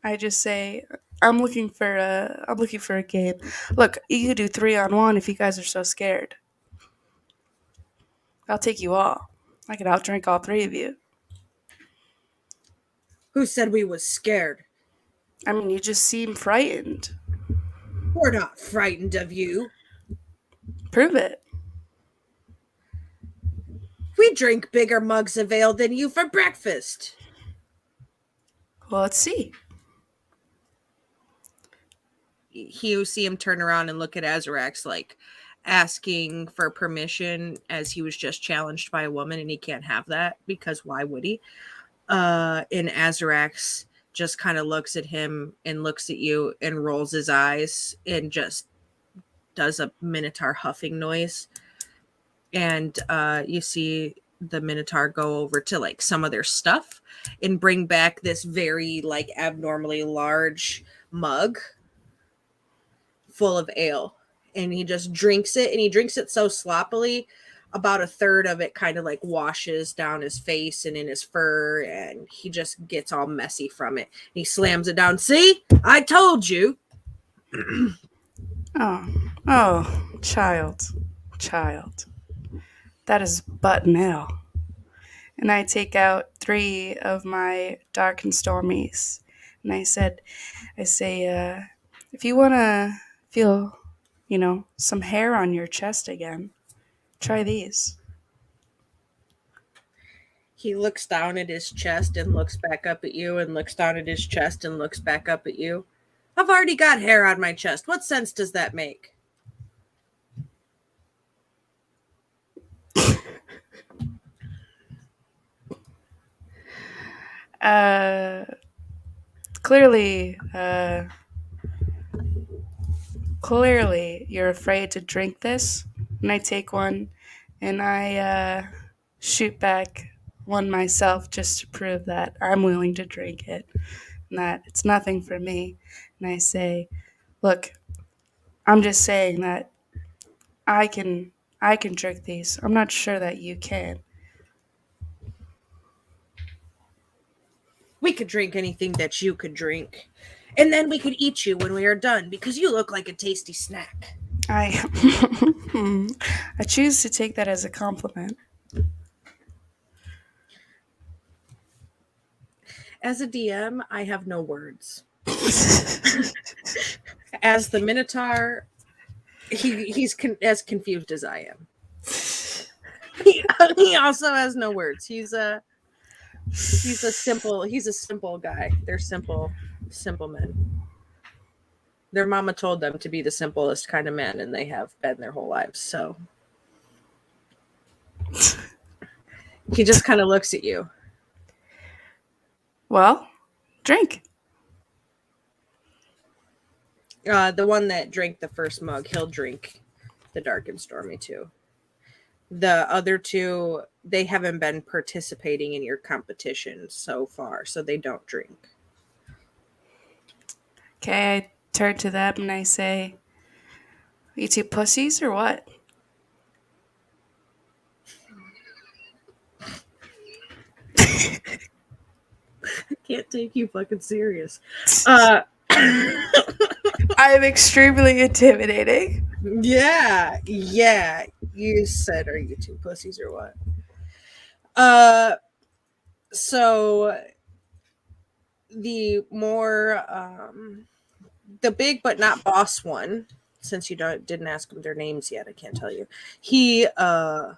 I just say, I'm looking for a game. Look, you could do 3-on-1 if you guys are so scared. I'll take you all. I could outdrink all three of you. Who said we was scared? I mean, you just seem frightened. We're not frightened of you. Prove it. We drink bigger mugs of ale than you for breakfast. Well, let's see. You see him turn around and look at Azarax, like asking for permission, as he was just challenged by a woman, and he can't have that because why would he? And Azarax just kind of looks at him and looks at you and rolls his eyes and just does a minotaur huffing noise. And you see the minotaur go over to some of their stuff and bring back this very abnormally large mug full of ale. And he just drinks it, and he drinks it so sloppily, about a third of it kind of washes down his face and in his fur, and he just gets all messy from it. He slams it down. See, I told you. Oh, child. That is but an ale. And I take out 3 of my dark and stormies, and I say, if you want to feel, some hair on your chest again, try these. He looks down at his chest and looks back up at you, and looks down at his chest and looks back up at you. I've already got hair on my chest. What sense does that make? Clearly you're afraid to drink this. And I take one, and I shoot back one myself, just to prove that I'm willing to drink it and that it's nothing for me. And I say, look, I'm just saying that I can drink these. I'm not sure that you can. We could drink anything that you could drink. And then we could eat you when we are done, because you look like a tasty snack. I choose to take that as a compliment. As a DM, I have no words. As the Minotaur, he's as confused as I am. He also has no words. He's a simple guy. They're simple men. Their mama told them to be the simplest kind of men, and they have been their whole lives. So he just kind of looks at you. Well, drink. The one that drank the first mug, he'll drink the dark and stormy too. The other two, they haven't been participating in your competition so far, so they don't drink. Okay, I turn to them and I say, you two pussies or what? I can't take you fucking serious. I'm extremely intimidating. Yeah. You said, are you two pussies or what? So the more the big but not boss one, since you didn't ask them their names yet, I can't tell you. He oh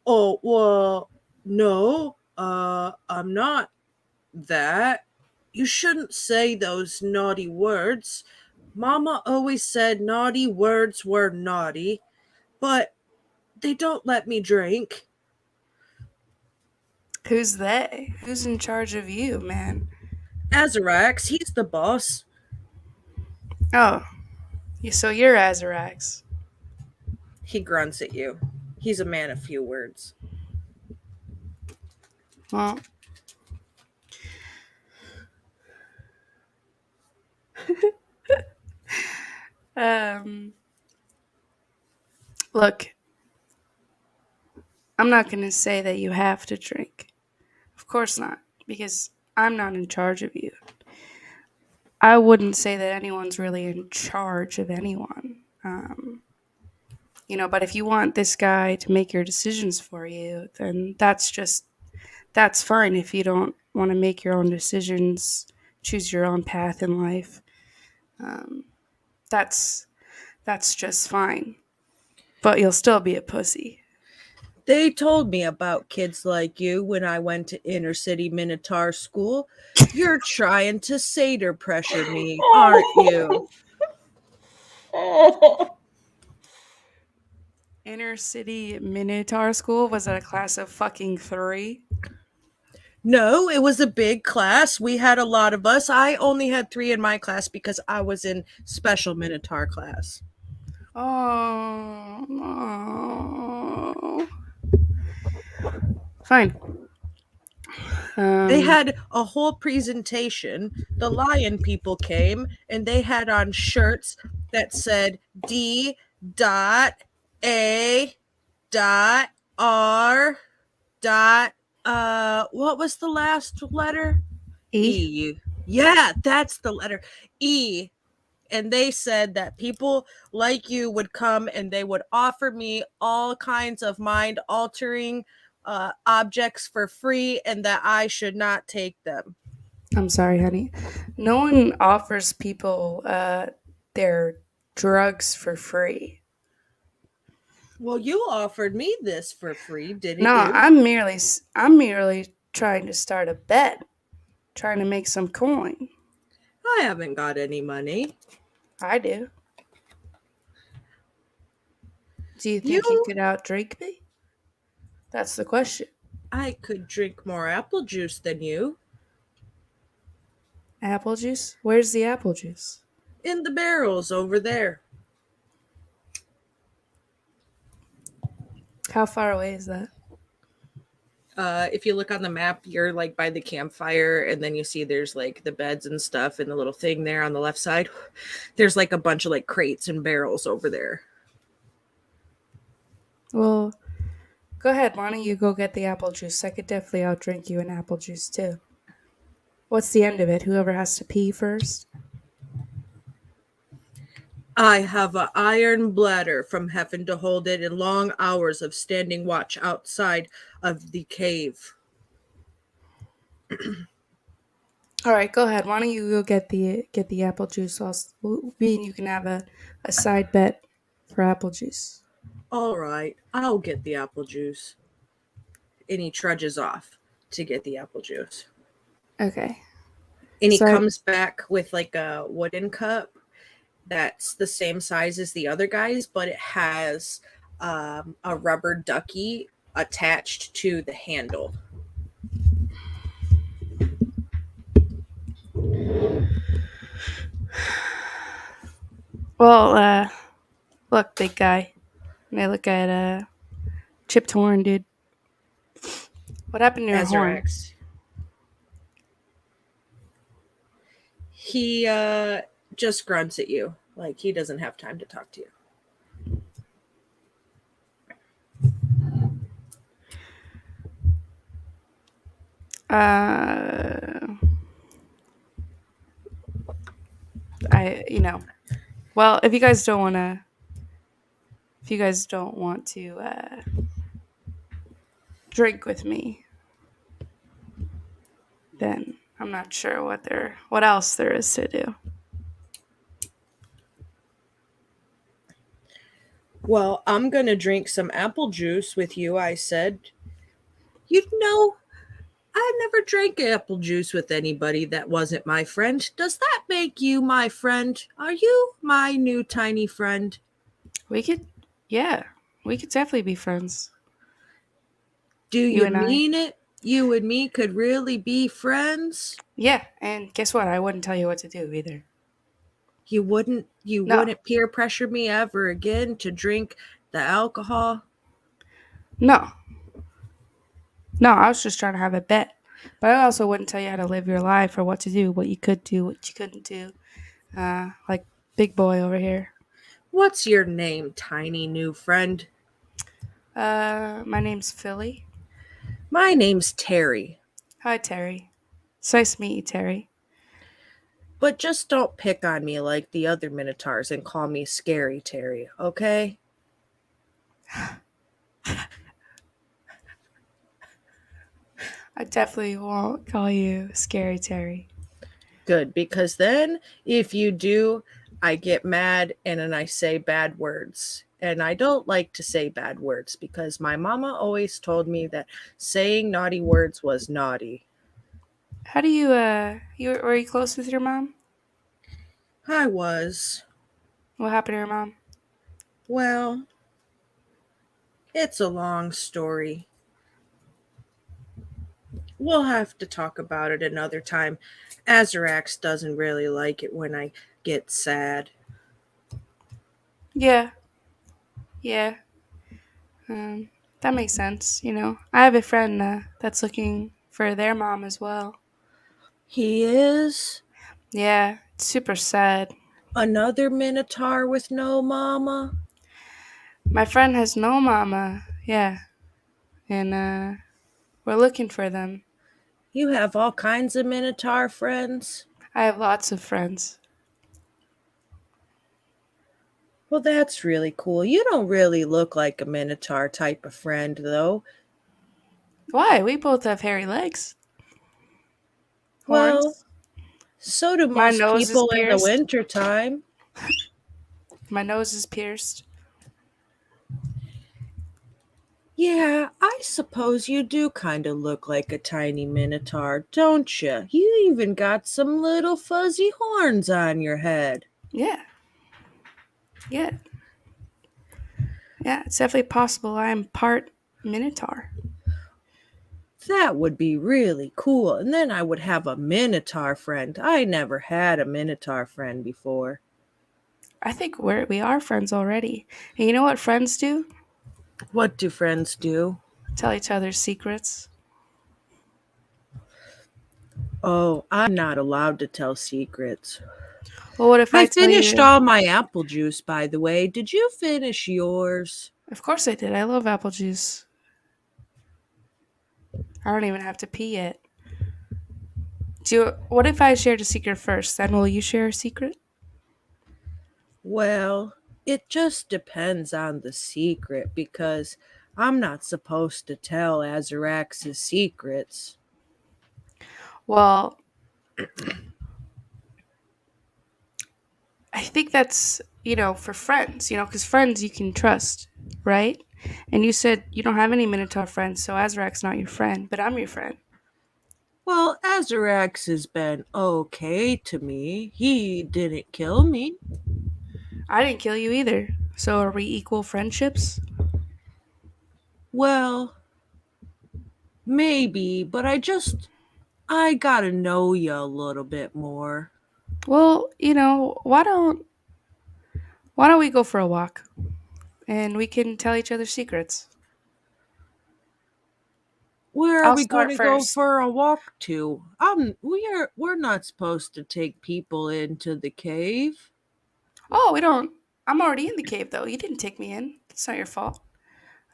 well, no, I'm not that. You shouldn't say those naughty words. Mama always said naughty words were naughty, but they don't let me drink. Who's they? Who's in charge of you, man? Azarax, he's the boss. Oh, so you're Azarax. He grunts at you. He's a man of few words. Well, look, I'm not going to say that you have to drink. Of course not, because I'm not in charge of you. I wouldn't say that anyone's really in charge of anyone. But if you want this guy to make your decisions for you, then that's fine. If you don't want to make your own decisions, choose your own path in life, that's just fine. But you'll still be a pussy. They told me about kids like you when I went to inner city Minotaur school. You're trying to satyr pressure me, aren't you? Inner city Minotaur school? Was it a class of fucking 3? No, it was a big class. We had a lot of us. I only had 3 in my class because I was in special Minotaur class. Oh, no. Fine. They had a whole presentation. The lion people came and they had on shirts that said D.A.R. What was the last letter? E. Yeah, that's the letter E. And they said that people like you would come and they would offer me all kinds of mind altering objects for free and that I should not take them. I'm sorry, honey. No one offers people their drugs for free. Well, you offered me this for free, didn't No, you? I'm merely trying to start a bet, trying to make some coin. I haven't got any money. I do. Do you think you could outdrink me? That's the question. I could drink more apple juice than you. Apple juice? Where's the apple juice? In the barrels over there. How far away is that? If you look on the map, you're like by the campfire, and then you see there's like the beds and stuff and the little thing there on the left side. There's like a bunch of like crates and barrels over there. Well, go ahead. Why don't you go get the apple juice? I could definitely outdrink you in apple juice too. What's the end of it? Whoever has to pee first? I have an iron bladder from having to hold it in long hours of standing watch outside of the cave. All right, go ahead. Why don't you go get the apple juice? Me and you can have a side bet for apple juice. All right, I'll get the apple juice. And he trudges off to get the apple juice. Okay. And he comes back with like a wooden cup that's the same size as the other guys, but it has a rubber ducky attached to the handle. Well, look, big guy. And I look at chipped horn, dude. What happened to your horn? Azarax. He just grunts at you. Like he doesn't have time to talk to you. Well, if you guys don't want to drink with me, then I'm not sure what else there is to do. Well, I'm going to drink some apple juice with you, I said. You know, I never drank apple juice with anybody that wasn't my friend. Does that make you my friend? Are you my new tiny friend? We could, yeah, we could definitely be friends. Do You you and I. mean it? You and me could really be friends? Yeah, and guess what? I wouldn't tell you what to do either. You wouldn't No. peer pressure me ever again to drink the alcohol? No. No, I was just trying to have a bet. But I also wouldn't tell you how to live your life or what to do, what you could do, what you couldn't do. Like big boy over here. What's your name, tiny new friend? My name's Philly. My name's Terry. Hi, Terry. It's nice to meet you, Terry. But just don't pick on me like the other Minotaurs and call me Scary Terry, okay? I definitely won't call you Scary Terry. Good, because then if you do, I get mad and then I say bad words. And I don't like to say bad words because my mama always told me that saying naughty words was naughty. How do you, were you close with your mom? I was. What happened to your mom? Well, it's a long story. We'll have to talk about it another time. Azarax doesn't really like it when I get sad. Yeah. Yeah. That makes sense, you know. I have a friend that's looking for their mom as well. He is Yeah, it's super sad. another Minotaur with no mama. My friend has no mama. Yeah. And we're looking for them. You have all kinds of Minotaur friends. I have lots of friends. Well, that's really cool. You don't really look like a Minotaur type of friend, though. Why? We both have hairy legs. Well, Horns. so do My most nose is people in the pierced. wintertime. My nose is pierced. Yeah, I suppose you do kind of look like a tiny Minotaur, don't you? You even got some little fuzzy horns on your head. Yeah. Yeah. Yeah, it's definitely possible I am part Minotaur. That would be really cool. And then I would have a Minotaur friend. I never had a Minotaur friend before. I think we are friends already. And you know what friends do? What do friends do? Tell each other secrets. Oh, I'm not allowed to tell secrets. Well, what if I tell finished you? all my apple juice, by the way. Did you finish yours? Of course I did. I love apple juice. I don't even have to pee yet. What if I shared a secret first? Then will you share a secret? Well, it just depends on the secret because I'm not supposed to tell Azarax's secrets. Well, I think that's, for friends, because friends you can trust, right? And you said you don't have any Minotaur friends, so Azrak's not your friend, but I'm your friend. Well, Azarax has been okay to me. He didn't kill me. I didn't kill you either. So are we equal friendships? Well, maybe, but I gotta know you a little bit more. Well, why don't we go for a walk and we can tell each other secrets? Where are I'll we going start to go first. for a walk to? We're not supposed to take people into the cave. Oh, we don't. I'm already in the cave though. You didn't take me in. It's not your fault.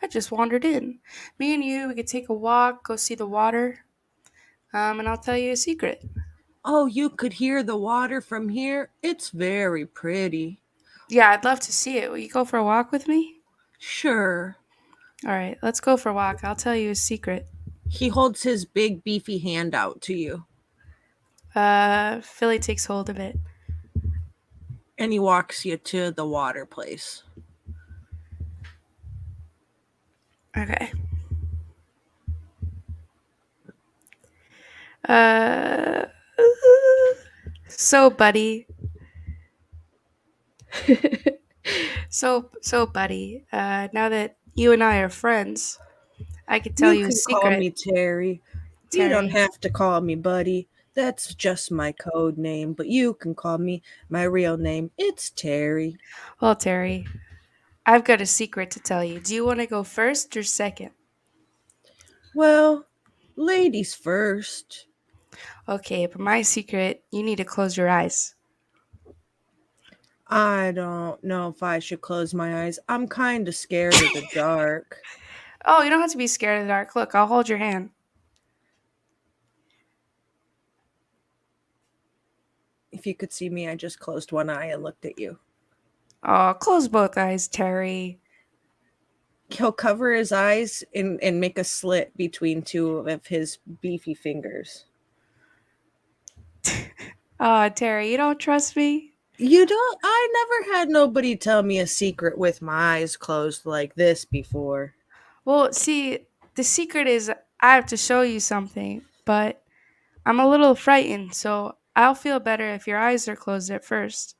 I just wandered in. Me and you, we could take a walk, go see the water, and I'll tell you a secret. Oh, you could hear the water from here? It's very pretty. Yeah, I'd love to see it. Will you go for a walk with me? Sure. All right, let's go for a walk. I'll tell you a secret. He holds his big beefy hand out to you. Philly takes hold of it. And he walks you to the water place. Okay. Uh, so, buddy. buddy. Now that you and I are friends, I could tell you a can secret. call me Terry. You don't Terry. have to call me buddy. That's just my code name, but you can call me my real name. It's Terry. Well, Terry, I've got a secret to tell you. Do you want to go first or second? Well, ladies first. Okay, but my secret, you need to close your eyes. I don't know if I should close my eyes. I'm kind of scared of the dark. Oh, you don't have to be scared of the dark. Look, I'll hold your hand. If you could see me, I just closed one eye and looked at you. Oh, close both eyes, Terry. He'll cover his eyes and make a slit between two of his beefy fingers. Terry, you don't trust me? You don't? I never had nobody tell me a secret with my eyes closed like this before. Well, see, the secret is I have to show you something, but I'm a little frightened, so I'll feel better if your eyes are closed at first.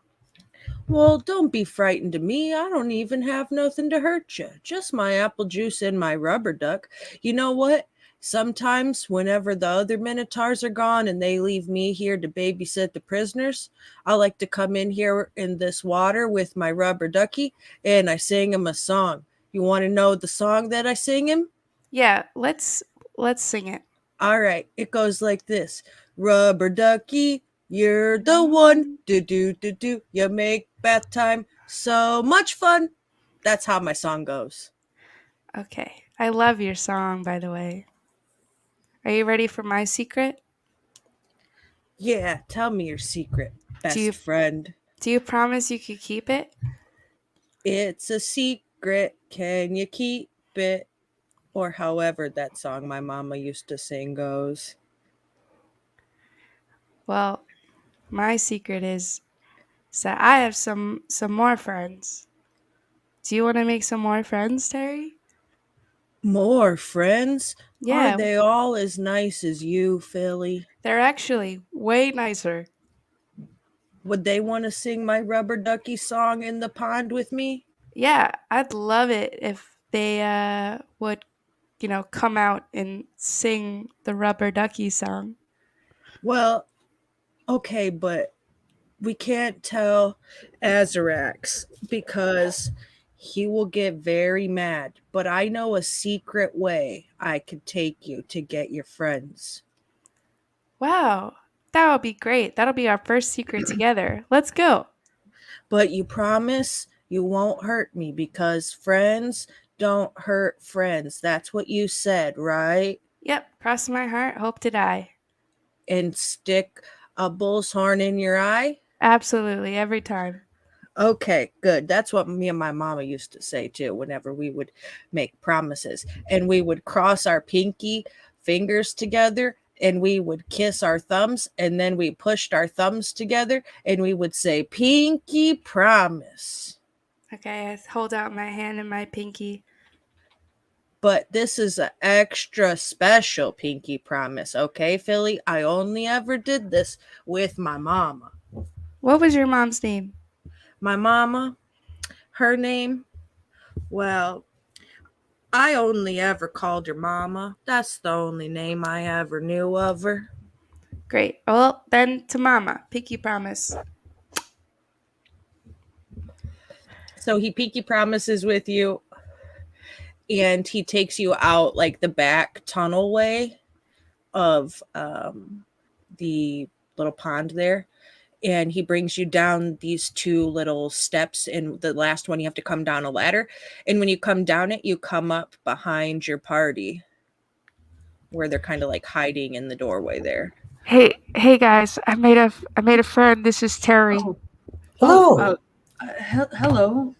Well, don't be frightened of me. I don't even have nothing to hurt you. Just my apple juice and my rubber duck. You know what? Sometimes, whenever the other minotaurs are gone and they leave me here to babysit the prisoners, I like to come in here in this water with my rubber ducky and I sing him a song. You want to know the song that I sing him? Yeah, let's sing it. All right, it goes like this. Rubber ducky, you're the one. Do do do do. You make bath time so much fun. That's how my song goes. Okay. I love your song, by the way. Are you ready for my secret? Yeah, tell me your secret, best friend. Do you promise you could keep it? It's a secret. Can you keep it? Or however that song my mama used to sing goes. Well, my secret is that I have some more friends. Do you want to make some more friends, Terry? More friends? Yeah. Are they all as nice as you, Philly? They're actually way nicer. Would they want to sing my rubber ducky song in the pond with me? Yeah, I'd love it if they would, come out and sing the Rubber Ducky song. Well, okay, but we can't tell Azarax because he will get very mad. But I know a secret way I could take you to get your friends. Wow, that would be great. That'll be our first secret together. Let's go. But you promise you won't hurt me because friends don't hurt friends. That's what you said, right? Yep, cross my heart, hope to die. And stick a bull's horn in your eye? Absolutely, every time. Okay, good. That's what me and my mama used to say too whenever we would make promises. And we would cross our pinky fingers together and we would kiss our thumbs and then we pushed our thumbs together and we would say pinky promise. Okay, I hold out my hand and my pinky. But this is an extra special pinky promise, okay, Philly? I only ever did this with my mama. What was your mom's name? My mama, her name, well, I only ever called her mama. That's the only name I ever knew of her. Great. Well, then to mama, pinky promise. So he pinky promises with you and he takes you out like the back tunnel way of the little pond there. And he brings you down these two little steps. And the last one, you have to come down a ladder. And when you come down it, you come up behind your party where they're kind of like hiding in the doorway there. Hey guys, I made a friend. This is Terry. Oh, Hello. Hello.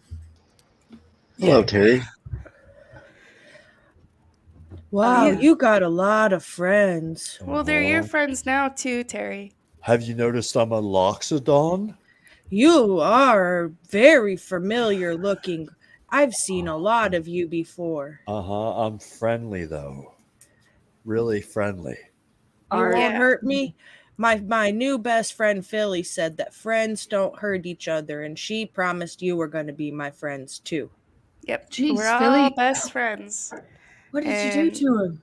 Hello, Terry. Wow, Yeah. you got a lot of friends. Well, they're your Aw. friends now too, Terry. Have you noticed I'm a Loxodon? You are very familiar looking. I've seen a lot of you before. Uh-huh. I'm friendly though. Really friendly. You Are won't Yeah. hurt me. My new best friend Philly said that friends don't hurt each other, and she promised you were going to be my friends too. Yep. Jeez, We're all Philly. best friends. What did you do And to him?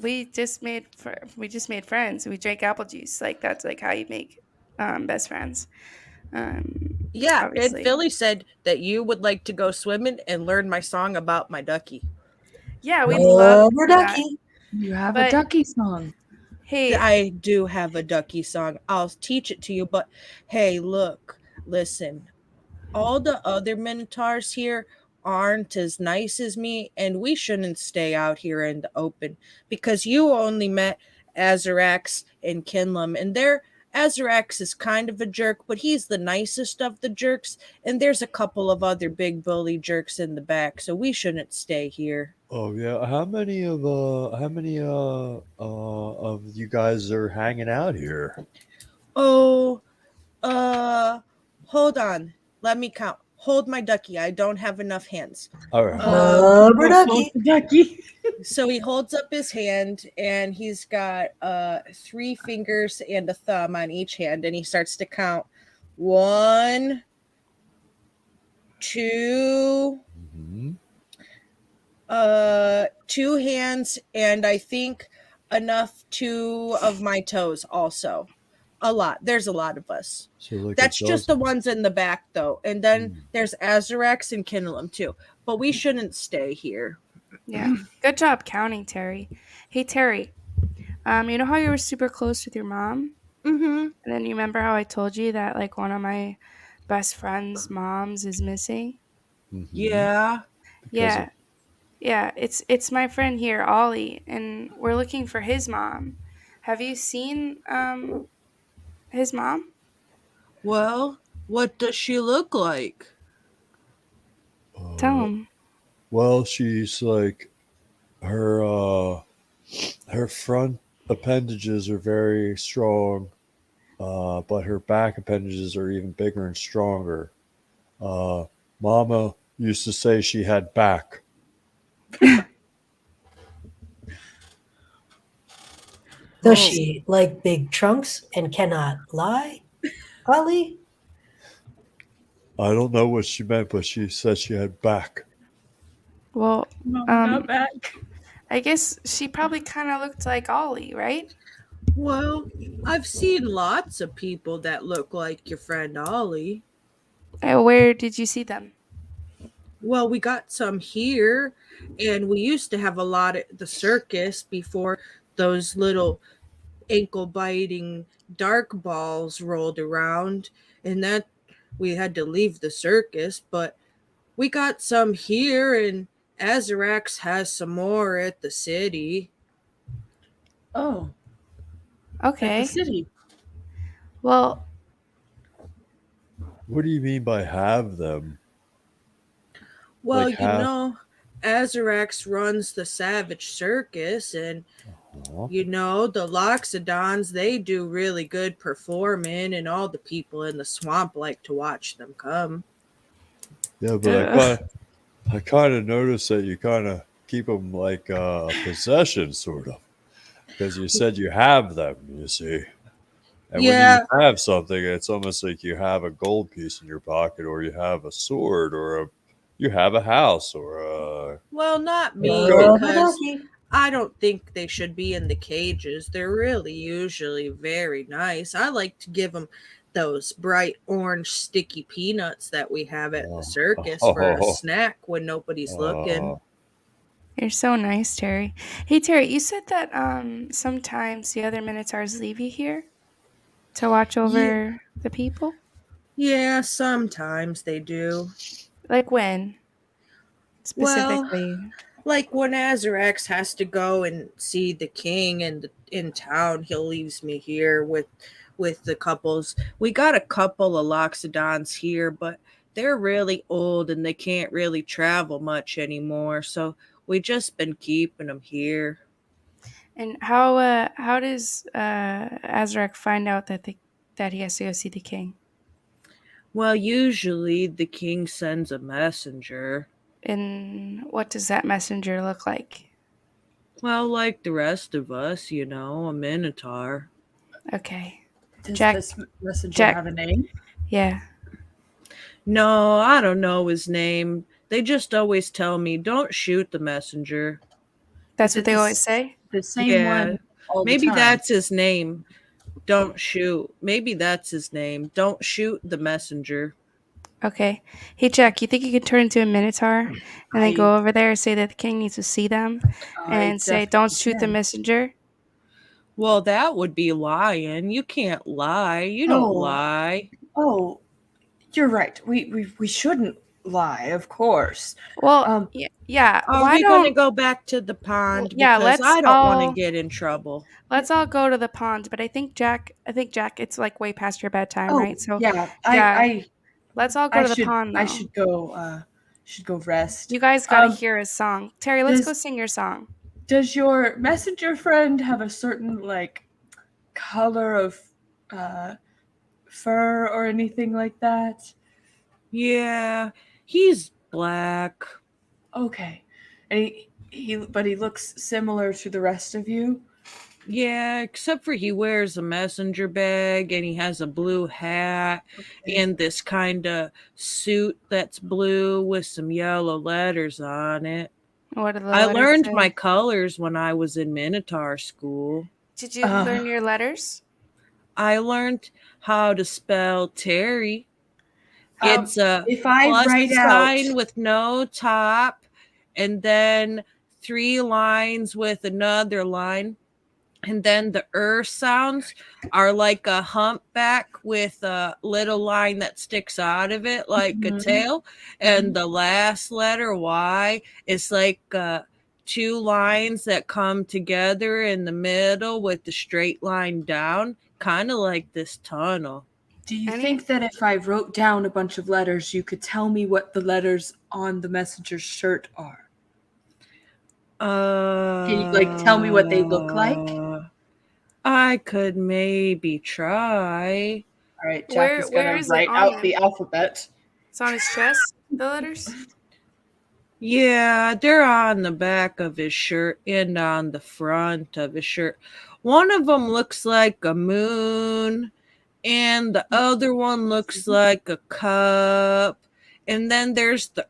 we just made friends. We drank apple juice. Like that's like how you make best friends. Yeah, and Obviously. Philly said that you would like to go swimming and learn my song about my ducky. Yeah, we'd love Rubber that. ducky. You have But a ducky song. hey, I do have a ducky song. I'll teach it to you, but hey, look, listen. All the other minotaurs here aren't as nice as me, and we shouldn't stay out here in the open because you only met Azarax and Kinlam, and Azarax is kind of a jerk, but he's the nicest of the jerks, and there's a couple of other big bully jerks in the back, so we shouldn't stay here. Oh yeah. How many of you guys are hanging out here? Oh, uh, hold on. Let me count. Hold my ducky. I don't have enough hands. All right. Rubber ducky. Ducky. So he holds up his hand and he's got 3 fingers and a thumb on each hand, and he starts to count 1, 2, Mhm. 2 hands, and I think enough 2 of my toes also. A lot. There's a lot of us. So like That's a just the dozen. ones in the back though. And then Hmm. there's Azarax and Kinlam too. But we shouldn't stay here. yeah. Good job counting, Terry. Hey Terry, you know how you were super close with your mom? Mm-hmm. And then you remember how I told you that like one of my best friend's moms is missing? Mhm. Yeah. Because of Yeah. Yeah, it's my friend here, Ollie, and we're looking for his mom. Have you seen his mom? Well, what does she look like? Tell uh, him. well, she's like her her front appendages are very strong, but her back appendages are even bigger and stronger. Uh, Mama used to say she had back. Does Oh, she like big trunks and cannot lie, Ollie? I don't know what she meant, but she said she had back. Well, No, um, not back. I guess she probably kind of looked like Ollie, right? well, I've seen lots of people that look like your friend Ollie. Where did you see them? Well, we got some here, and we used to have a lot at the circus before those little ankle biting dark balls rolled around, and that we had to leave the circus, but we got some here, and Azarax has some more at the city. Oh, at the Okay. city. Well, What do you mean by have them? Well, Like have? Azarax runs the Savage Circus, and Huh? the Loxodons, they do really good performing, and all the people in the swamp like to watch them come. Yeah, but I kind of noticed that you kind of keep them like possession, sort of, because you said you have them. You see, and when you Yeah, have something, it's almost like you have a gold piece in your pocket, or you have a sword, you have a house, or a well, not me, goat. Rubber because ducky. I don't think they should be in the cages. They're really usually very nice. I like to give them those bright orange sticky peanuts that we have at the circus for a snack when nobody's looking. Uh, you're so nice, Terry. Hey, Terry, you said that sometimes the other Minotaurs leave you here to watch Yeah, over the people. yeah, sometimes they do. Like when Well, specifically? like when Azarax has to go and see the king in town, he leaves me here with the couples. We got a couple of Loxodons here, but they're really old and they can't really travel much anymore. So we just been keeping them here. And how does Azrak find out that he has to go see the king? Well, usually the king sends a messenger. And what does that messenger look like? Well, like the rest of us, a minotaur. Okay. Does Jack- this messenger Jack- have a name? Yeah. No, I don't know his name. They just always tell me, don't shoot the messenger. That's Is what it they the always s- say? The same Yeah, one all Maybe the time. that's his name. Don't shoot. Maybe that's his name. Don't shoot the messenger. Okay. Hey, Jack, you think you could turn into a minotaur and then I- go over there and say that the king needs to see them and say, definitely don't shoot the can. messenger? Well, that would be lying. You can't lie. You don't Oh. lie. Oh, you're right. We shouldn't lie, of course. Well, yeah. Are Why we going to don't go back to the pond? yeah, Because let's I don't want all- to get in trouble. let's all go to the pond? But I think Jack, it's like way past your bedtime, Oh, right? So yeah. yeah. Let's all go I to the should pond. Though. I should go rest. You guys gotta Um, hear his song. Terry, let's does- go sing your song. Does your messenger friend have a certain like color of fur or anything like that? Yeah, he's black. Okay. And he looks similar to the rest of you. Yeah, except for he wears a messenger bag and he has a blue hat and this kind of suit that's blue with some yellow letters on it. What are the I letters learned say? my colors when I was in Minotaur school. Did you learn your letters? I learned how to spell Terry. It's a if I plus write sign out with no top and then 3 lines with another line. And then the sounds are like a humpback with a little line that sticks out of it like a tail. And the last letter, Y, is like 2 lines that come together in the middle with the straight line down, kind of like this tunnel. Do you think that if I wrote down a bunch of letters, you could tell me what the letters on the messenger's shirt are? Can you tell me what they look like? I could maybe try. All right, Jack is where gonna is it write on out him? the alphabet. It's on his chest, the letters? Yeah, they're on the back of his shirt and on the front of his shirt. One of them looks like a moon, and the other one looks like a cup. And then there's the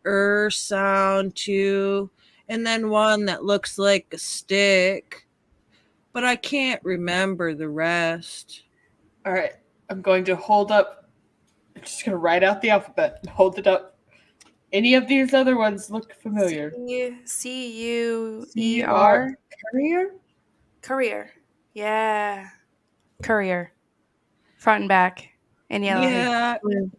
sound too. And then one that looks like a stick. But I can't remember the rest. All right, I'm going to hold up. I'm just gonna write out the alphabet and hold it up. Any of these other ones look familiar? C-U-E-R? Courier? Courier. Yeah. Courier. Front and back. In yellow. Yeah,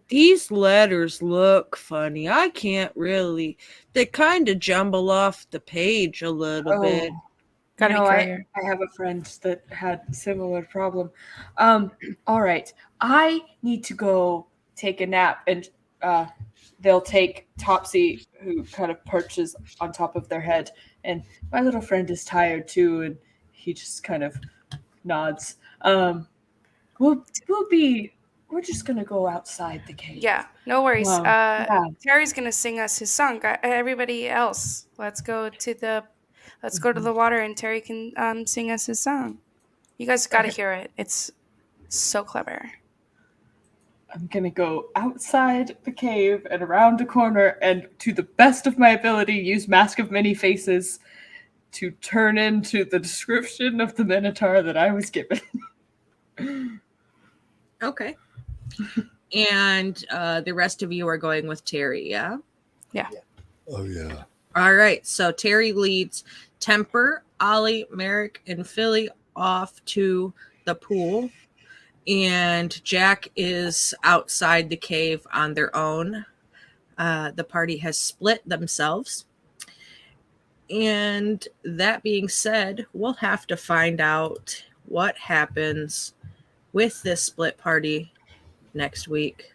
these letters look funny. I can't really. They kind of jumble off the page a little bit. Gotta be I courier. have a friend that had a similar problem. All right, I need to go take a nap, and they'll take Topsy, who kind of perches on top of their head, and my little friend is tired too, and he just kind of nods. We're just gonna go outside the cave. Yeah, no worries. Wow. Yeah. Terry's gonna sing us his song. Everybody else, let's go to the water, and Terry can sing us his song. You guys gotta hear it. It's so clever. I'm gonna go outside the cave and around a corner, and to the best of my ability, use Mask of Many Faces to turn into the description of the Minotaur that I was given. Okay. And the rest of you are going with Terry, yeah? Yeah. Oh, yeah. All right. So Terry leads Temper, Ollie, Merrick, and Philly off to the pool. And Jack is outside the cave on their own. The party has split themselves. And that being said, we'll have to find out what happens with this split party next week.